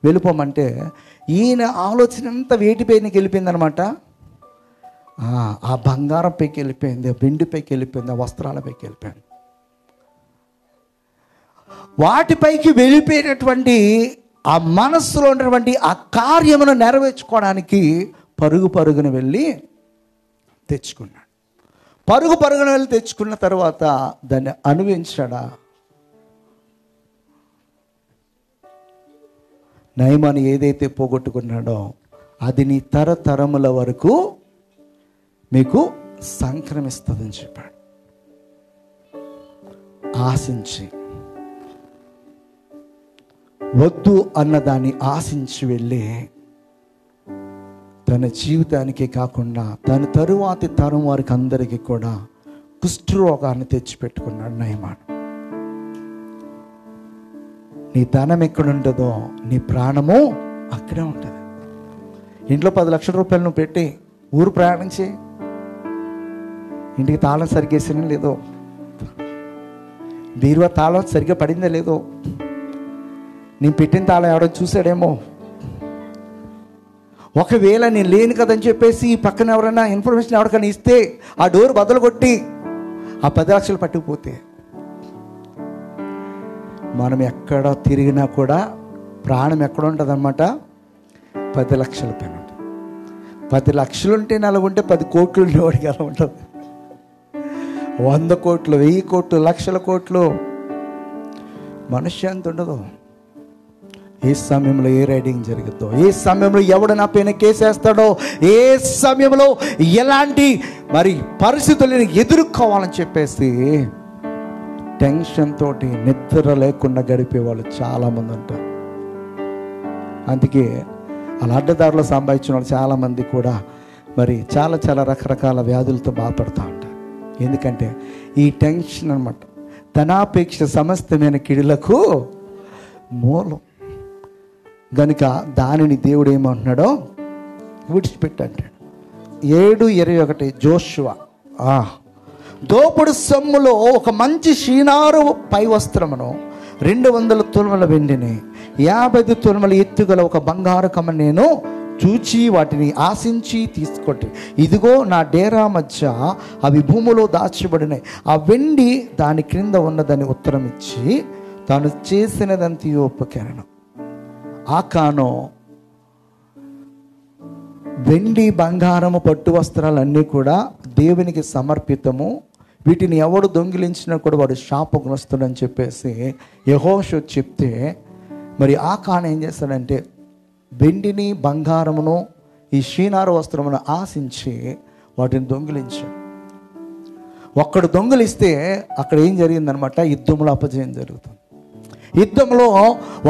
వెళ్ళిపోమంటే, ఈయన ఆలోచన అంతా వేటిపైకి వెళ్ళిపోయిందనమాట. ఆ బంగారం పైకి వెళ్ళిపోయింది, ఆ వెండి పైకి వెళ్ళిపోయింది, ఆ వస్త్రాల పైకి వెళ్ళిపోయింది. వాటిపైకి వెళ్ళిపోయినటువంటి ఆ మనస్సులో ఉన్నటువంటి ఆ కార్యమును నెరవేర్చుకోవడానికి పరుగున వెళ్ళి తెచ్చుకున్నాడు. పరుగున వెళ్ళి తెచ్చుకున్న తర్వాత దాన్ని అనుభవించాడా? నయమాను ఏదైతే పోగొట్టుకున్నాడో అది నీ తరతరముల వరకు మీకు సంక్రమిస్తుందని చెప్పాడు. ఆశించి, వద్దు అన్నదాన్ని ఆశించి వెళ్ళి తన జీవితానికే కాకుండా తన తరువాతి తరం వారికి అందరికీ కూడా కుష్ఠరోగాన్ని తెచ్చిపెట్టుకున్నాడు నయమాను. నీ ధనం ఎక్కడుంటుందో నీ ప్రాణము అక్కడే ఉంటుంది. ఇంట్లో 10 లక్షల రూపాయలు నువ్వు పెట్టి ఊరు ప్రయాణం చేయి, ఇంటికి తాళం సరిగేసినా లేదో, బీరువా తాళం సరిగ్గా పడిందో లేదో, నేను పెట్టిన తాళం ఎవడో చూసాడేమో, ఒకవేళ నేను లేను కదని చెప్పేసి పక్కన ఎవరైనా ఇన్ఫర్మేషన్ ఎవరికైనా ఇస్తే ఆ డోర్ బదులు కొట్టి ఆ 10 లక్షలు పట్టుకుపోతే, మనం ఎక్కడ తిరిగినా కూడా ప్రాణం ఎక్కడ ఉంటుంది అన్నమాట? 10 లక్షల పైన ఉంటుంది. 10 లక్షలు ఉంటే నలుగుంటే 10 కోట్లు ఉండేవాడికి అలా ఉంటుంది. 100 కోట్లు, 1000 కోట్లు, లక్షల కోట్లు మనుష్య అంత ఉండదు. ఏ సమయంలో ఏ రైడింగ్ జరుగుతుందో, ఏ సమయంలో ఎవడు నా పైన కేసేస్తాడో, ఏ సమయంలో ఎలాంటి మరి పరిస్థితులను ఎదుర్కోవాలని చెప్పేసి టెన్షన్ తోటి నిద్ర లేకుండా గడిపే వాళ్ళు చాలామంది ఉంటారు. అందుకే అలా అడ్డదారిలో సంపాదించిన వాళ్ళు చాలామంది కూడా మరి చాలా రకరకాల వ్యాధులతో బాధపడుతూ ఉంటారు. ఎందుకంటే ఈ టెన్షన్ అన్నమాట ధనాపేక్ష సమస్తమైన కిడులకు మూలం గనుక దానిని దేవుడు ఏమంటున్నాడో విడిచిపెట్టంటాడు. 7:21 జోషువ, దోపుడు సొమ్ములో ఒక మంచి షీనారు పై వస్త్రమును, 200 తులముల వెండిని, 50 తులముల ఎత్తుగల ఒక బంగారు కమ్మని నేను చూచి వాటిని ఆశించి తీసుకోండి. ఇదిగో నా డేరా మధ్య అవి భూమిలో దాచబడినాయి. ఆ వెండి దాని క్రింద ఉన్నదని ఉత్తరం ఇచ్చి తాను చేసినదంతా ఒప్పుకొనెను. ఆకాను వెండి బంగారము పట్టు వస్త్రాలన్నీ కూడా దేవునికి సమర్పితము, వీటిని ఎవడు దొంగిలించినా కూడా వాడు శాపగ్రస్తుడని చెప్పేసి యెహోషువ చెప్తే, మరి ఆకాను ఏం చేస్తాడంటే వెండిని బంగారమును ఈ షీనారు వస్త్రమును ఆశించి వాటిని దొంగిలించాడు. ఒక్కడు దొంగిలిస్తే అక్కడ ఏం జరిగిందనమాట? యుద్ధంలో అపజయం జరుగుతుంది. యుద్ధంలో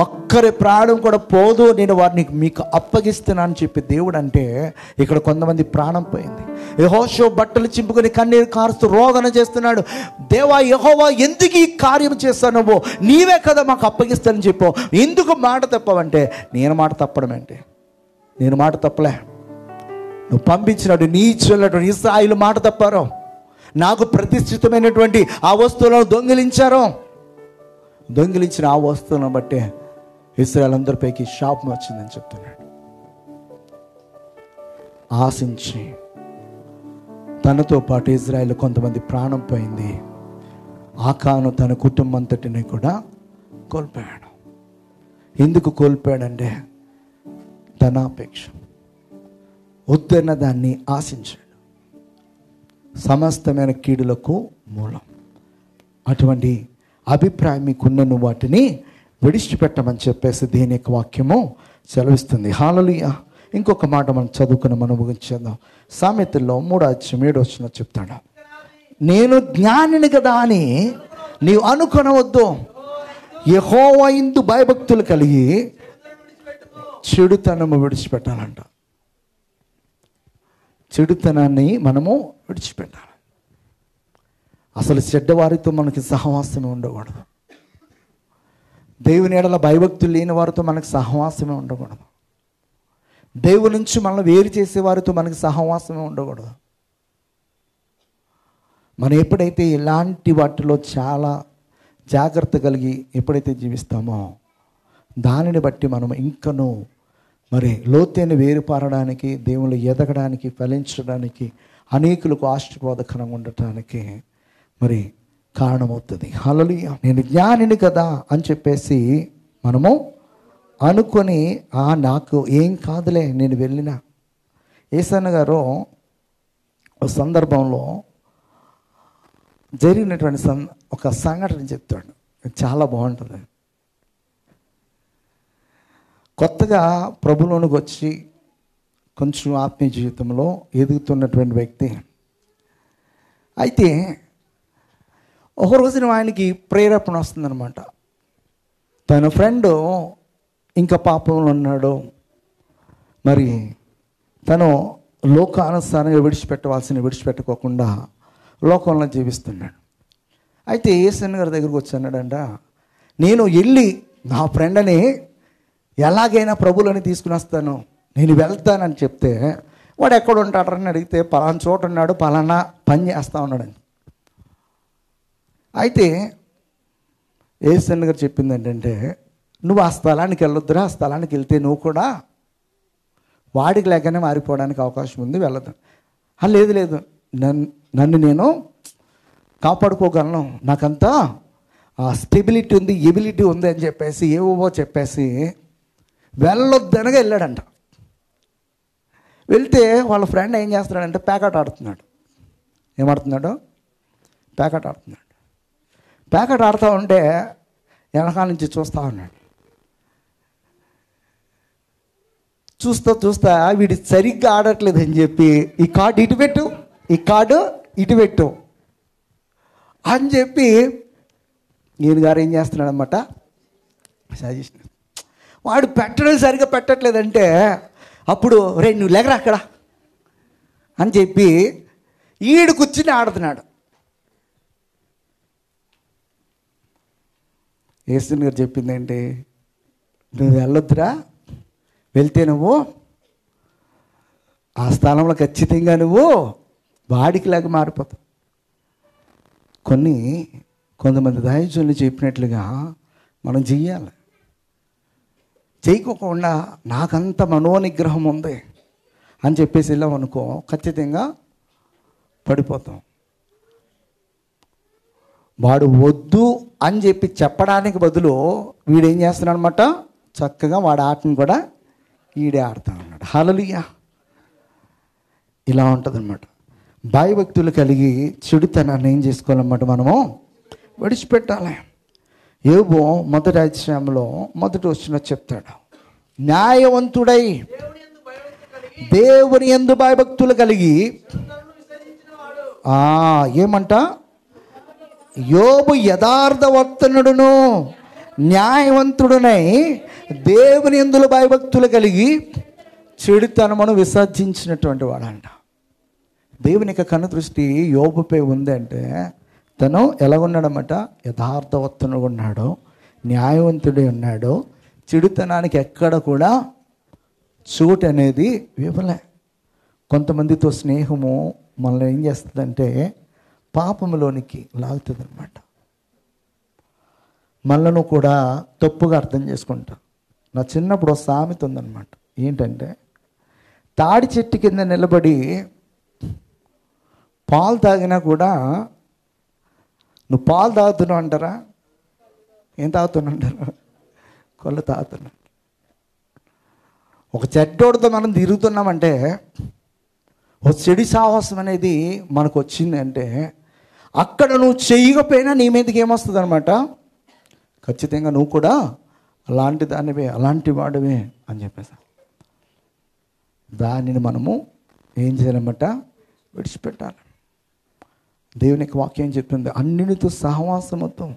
ఒక్కరి ప్రాణం కూడా పోదు, నేను వారిని మీకు అప్పగిస్తున్నానని చెప్పి దేవుడు అంటే, ఇక్కడ కొంతమంది ప్రాణం పోయింది. యెహోషువ బట్టలు చింపుకొని కన్నీరు కారుస్తూ రోదన చేస్తున్నాడు. దేవా యెహోవా, ఎందుకు ఈ కార్యం చేస్తావు? నువ్వు నీవే కదా మాకు అప్పగిస్తానని చెప్పు, ఎందుకు మాట తప్పవంటే, నేను మాట తప్పడం అంటే, నేను మాట తప్పలే, నువ్వు పంపించినట్టు నీ చెల్లటువంటి ఇశ్రాయేలు మాట తప్పారు, నాకు ప్రతిష్ఠితమైనటువంటి ఆ వస్తువులను దొంగిలించిన ఆ వస్తువులను బట్టే ఇశ్రాయేలు అందరిపైకి శాపం వచ్చిందని చెప్తున్నాడు. ఆశించి తనతో పాటు ఇశ్రాయేల్ కొంతమంది ప్రాణం పోయింది. ఆకాను తన కుటుంబం అంతటిని కూడా కోల్పోయాడు. ఎందుకు కోల్పోయాడంటే ధనాపేక్ష. వద్దన్న దాన్ని ఆశించాడు. సమస్తమైన కీడులకు మూలం. అటువంటి అభిప్రాయం మీకున్నను వాటిని విడిచిపెట్టమని చెప్పేసి దేని యొక్క వాక్యము సెలవిస్తుంది. హల్లెలూయా. ఇంకొక మాట మనం చదువుకుని మనం ముగించేద్దాం. సామెతల్లో 3:7 చెప్తాడు, నేను జ్ఞానిని కదా అని నీవు అనుకొనవద్దు. యెహోవా యందు భయభక్తులు కలిగి చెడుతనము విడిచిపెట్టాలంట. చెడుతనాన్ని మనము విడిచిపెట్టాలి. అసలు చెడ్డవారితో మనకి సహవాసమే ఉండకూడదు. దేవుని ఎడల భయభక్తులు లేని వారితో మనకి సహవాసమే ఉండకూడదు. దేవుని నుంచి మనల్ని వేరు చేసే వారితో మనకి సహవాసమే ఉండకూడదు. మనం ఎప్పుడైతే ఇలాంటి వాటిలో చాలా జాగ్రత్త కలిగి ఎప్పుడైతే జీవిస్తామో దానిని బట్టి మనం ఇంకనూ మరి లోతైన వేరుపారడానికి, దేవుళ్ళు ఎదగడానికి, ఫలించడానికి, అనేకులకు ఆశీర్వాదకరంగా ఉండటానికి మరి కారణమవుతుంది. హల్లెలూయా. నేను జ్ఞానిని కదా అని చెప్పేసి మనము అనుకొని నాకు ఏం కాదులే నేను వెళ్ళినా. యేసన్న గారు ఒక సందర్భంలో జరిగినటువంటి ఒక సంఘటన చెప్తాడు. చాలా బాగుంటుంది. కొత్తగా ప్రభులోనికి వచ్చి కొంచెం ఆత్మీయ జీవితంలో ఎదుగుతున్నటువంటి వ్యక్తి. అయితే ఒక రోజున ఆయనకి ప్రేరేపణ వస్తుందన్నమాట. తన ఫ్రెండు ఇంకా పాపంలో ఉన్నాడు, మరి తను లోకానుసారంగా విడిచిపెట్టుకోకుండా లోకంలో జీవిస్తున్నాడు. అయితే యేసన్న గారి దగ్గరికి వచ్చి అన్నాడంట, నేను వెళ్ళి నా ఫ్రెండ్ని ఎలాగైనా ప్రభులని తీసుకుని వస్తాను, నేను వెళ్తానని చెప్తే, వాడు ఎక్కడ ఉంటాడని అడిగితే పలానా చోట ఉన్నాడు, పలానా పని చేస్తూ ఉన్నాడని. అయితే యేసన్న గారు చెప్పింది ఏంటంటే, నువ్వు ఆ స్థలానికి వెళ్ళొద్దురా, ఆ స్థలానికి వెళ్తే నువ్వు కూడా వాడికి లేకనే మారిపోవడానికి అవకాశం ఉంది, వెళ్ళదు. లేదు నన్ను నేను కాపాడుకోగలను, నాకంతా స్టెబిలిటీ ఉంది, ఎబిలిటీ ఉంది అని చెప్పేసి ఏవో చెప్పేసి వెళ్ళొద్దనగా వెళ్ళాడంట. వెళ్తే వాళ్ళ ఫ్రెండ్ ఏం చేస్తున్నాడంటే ప్యాకెట్ ఆడుతున్నాడు. ఏమాడుతున్నాడు? ప్యాకెట్ ఆడుతున్నాడు. ప్యాకెట్ ఆడుతూ ఉంటే వెనకాల నుంచి చూస్తూ ఉన్నాడు. చూస్తా వీడి సరిగ్గా ఆడట్లేదు అని చెప్పి ఈ కార్డు ఇటు పెట్టు, ఈ కార్డు ఇటు పెట్టు అని చెప్పి ఈయన గారు ఏం చేస్తున్నాడు అనమాట, సజెషన్. వాడు సరిగ్గా పెట్టట్లేదంటే అప్పుడు నువ్వు లేకరా అక్కడ అని చెప్పి ఈడు కూర్చుని ఆడుతున్నాడు. యేసన్న గారు చెప్పింది ఏంటి, నువ్వు వెళ్ళొద్దురా, వెళ్తే నువ్వు ఆ స్థలంలో ఖచ్చితంగా నువ్వు వాడికి లాగా మారిపోతావు. కొంతమంది దైవజనులు చెప్పినట్లుగా మనం చెయ్యాలి. చేయకోకుండా నాకంత మనోనిగ్రహం ఉంది అని చెప్పేసి వెళ్ళామనుకో ఖచ్చితంగా పడిపోతాం. వాడు వద్దు అని చెప్పి చెప్పడానికి బదులు వీడేం చేస్తున్నాడు అనమాట, చక్కగా వాడి ఆటను కూడా ఈడే ఆడుతా ఉన్నాడు. హల్లెలూయా. ఇలా ఉంటుంది అనమాట. భయభక్తులు కలిగి చెడుతనాన్ని ఏం చేసుకోవాలన్నమాట, మనము విడిచిపెట్టాలి. యోబు 1వ అధ్యాయంలో 1వ చెప్తాడు, న్యాయవంతుడై దేవుని యందు భయభక్తులు కలిగి ఏమంట, యోబు యథార్థవర్తనుడును న్యాయవంతుడునై దేవుని యందు భయభక్తులు కలిగి చెడుతనమును విసర్జించినటువంటి వాడంట. దేవుని యొక్క కనుదృష్టి యోబుపై ఉందంటే తను ఎలాగున్నాడన్నమాట, యథార్థవర్తనుడు ఉన్నాడు, న్యాయవంతుడే ఉన్నాడు, చెడుతనానికి ఎక్కడ కూడా చోటు అనేది ఇవ్వలే. కొంతమందితో స్నేహము మనల్ని ఏం చేస్తుందంటే పాపములోనికి లాగుతుంది అనమాట. మనలను కూడా తప్పుగా అర్థం చేసుకుంటాం. నా చిన్నప్పుడు ఒక సామెత ఉందన్నమాట. ఏంటంటే, తాడి చెట్టు కింద నిలబడి పాలు తాగినా కూడా నువ్వు పాలు తాగుతున్నావు అంటారా, ఏం తాగుతున్నావు అంటారా, కళ్ళు తాగుతున్నా. ఒక చెడ్డోడితో మనం తిరుగుతున్నామంటే ఓ చెడు సాహసం అనేది మనకు వచ్చింది అంటే అక్కడ నువ్వు చేయకపోయినా నీ మీదకి ఏమొస్తుంది అనమాట, ఖచ్చితంగా నువ్వు కూడా అలాంటి దానివే, అలాంటి వాడివే అని చెప్పేసి దానిని మనము ఏం చేయాలన్నమాట, విడిచిపెట్టాలి. దేవునికి వాక్యం చెప్తుంది, అన్నిటితో సహవాసముతో.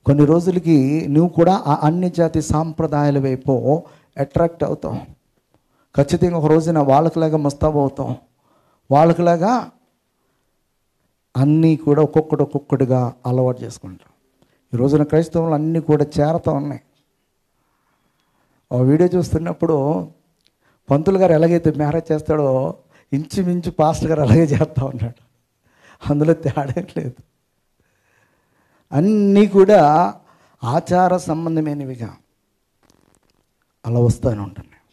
కొన్ని రోజులకి నువ్వు కూడా ఆ అన్ని జాతి సాంప్రదాయాల వైపు అట్రాక్ట్ అవుతావు. ఖచ్చితంగా ఒక రోజున వాళ్ళకిలాగా ముస్తాబు అవుతాం, వాళ్ళకిలాగా అన్నీ కూడా ఒక్కొక్కటిగా అలవాటు చేసుకుంటాం. ఈ రోజున క్రైస్తవులు అన్నీ కూడా చేరతా ఉన్నాయి. ఆ వీడియో చూస్తున్నప్పుడు పంతులు గారు ఎలాగైతే మ్యారేజ్ చేస్తాడో ఇంచుమించు పాస్టర్ గారు అలాగే చేస్తూ ఉన్నాడు. అందులో తేడా లేదు. అన్నీ కూడా ఆచార సంబంధమైనవిగా అలా వస్తూనే ఉంటున్నాయి.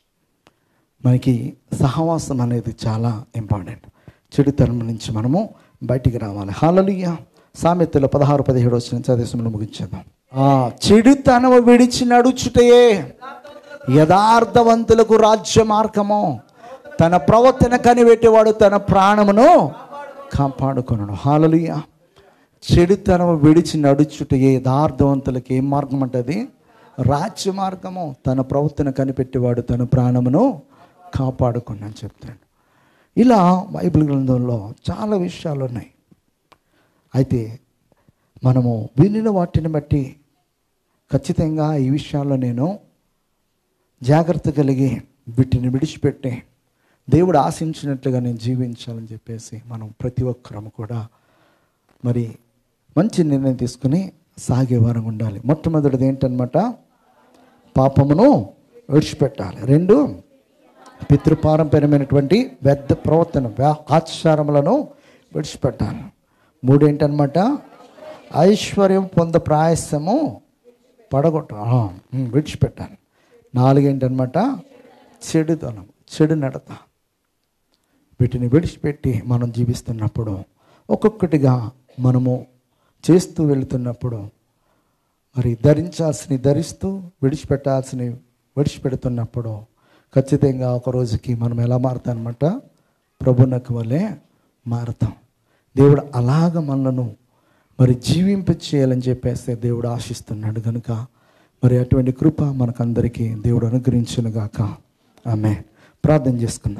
మనకి సహవాసం అనేది చాలా ఇంపార్టెంట్. చెడుతనం నుంచి మనము బయటికి రావాలి. హల్లెలూయా. సామెతలు 16-17 వచ్చిన చదివేశంలో ముగించేద్దాం. చెడుతనము విడిచి నడుచుటయే యథార్థవంతులకు రాజ్య మార్గము, తన ప్రవర్తన కనిపెట్టేవాడు తన ప్రాణమును కాపాడుకొనును. హల్లెలూయా. చెడుతనము విడిచి నడుచుటయే యథార్థవంతులకి ఏం మార్గం అంటది, రాజ్య మార్గము. తన ప్రవర్తన కనిపెట్టేవాడు తన ప్రాణమును కాపాడుకుని అని చెప్తాడు. ఇలా బైబిల్ గ్రంథంలో చాలా విషయాలు ఉన్నాయి. అయితే మనము వినిన వాటిని బట్టి ఖచ్చితంగా ఈ విషయాల్లో నేను జాగ్రత్త కలిగి వీటిని విడిచిపెట్టి దేవుడు ఆశించినట్లుగా నేను జీవించాలని చెప్పేసి మనం ప్రతి ఒక్కరము కూడా మరి మంచి నిర్ణయం తీసుకుని సాగే వారం ఉండాలి. మొట్టమొదటిది ఏంటన్నమాట, పాపమును విడిచిపెట్టాలి. 2, పితృపారంపర్యమైనటువంటి వ్యర్థ ప్రవర్తన ఆచారములను విడిచిపెట్టాలి. 3 ఏంటన్నమాట, ఐశ్వర్యం పొంద ప్రయాసము విడిచిపెట్టాలి. 4 ఏంటన్నమాట, చెడుతనం, చెడు నడత. వీటిని విడిచిపెట్టి మనం జీవిస్తున్నప్పుడు ఒక్కొక్కటిగా మనము చేస్తూ వెళుతున్నప్పుడు మరి ధరించాల్సినవి ధరిస్తూ విడిచిపెట్టాల్సినవి విడిచిపెడుతున్నప్పుడు ఖచ్చితంగా ఒక రోజుకి మనం ఎలా మారుతాం అన్నమాట, ప్రభునకు వలె మారుతాం. దేవుడు అలాగ మనలను మరి జీవింప చేయాలని చెప్పేస్తే దేవుడు ఆశిస్తున్నాడు కనుక మరి అటువంటి కృప మనకందరికీ దేవుడు అనుగ్రహించునుగాక. ఆమేన్. ప్రార్థన చేసుకుందాం.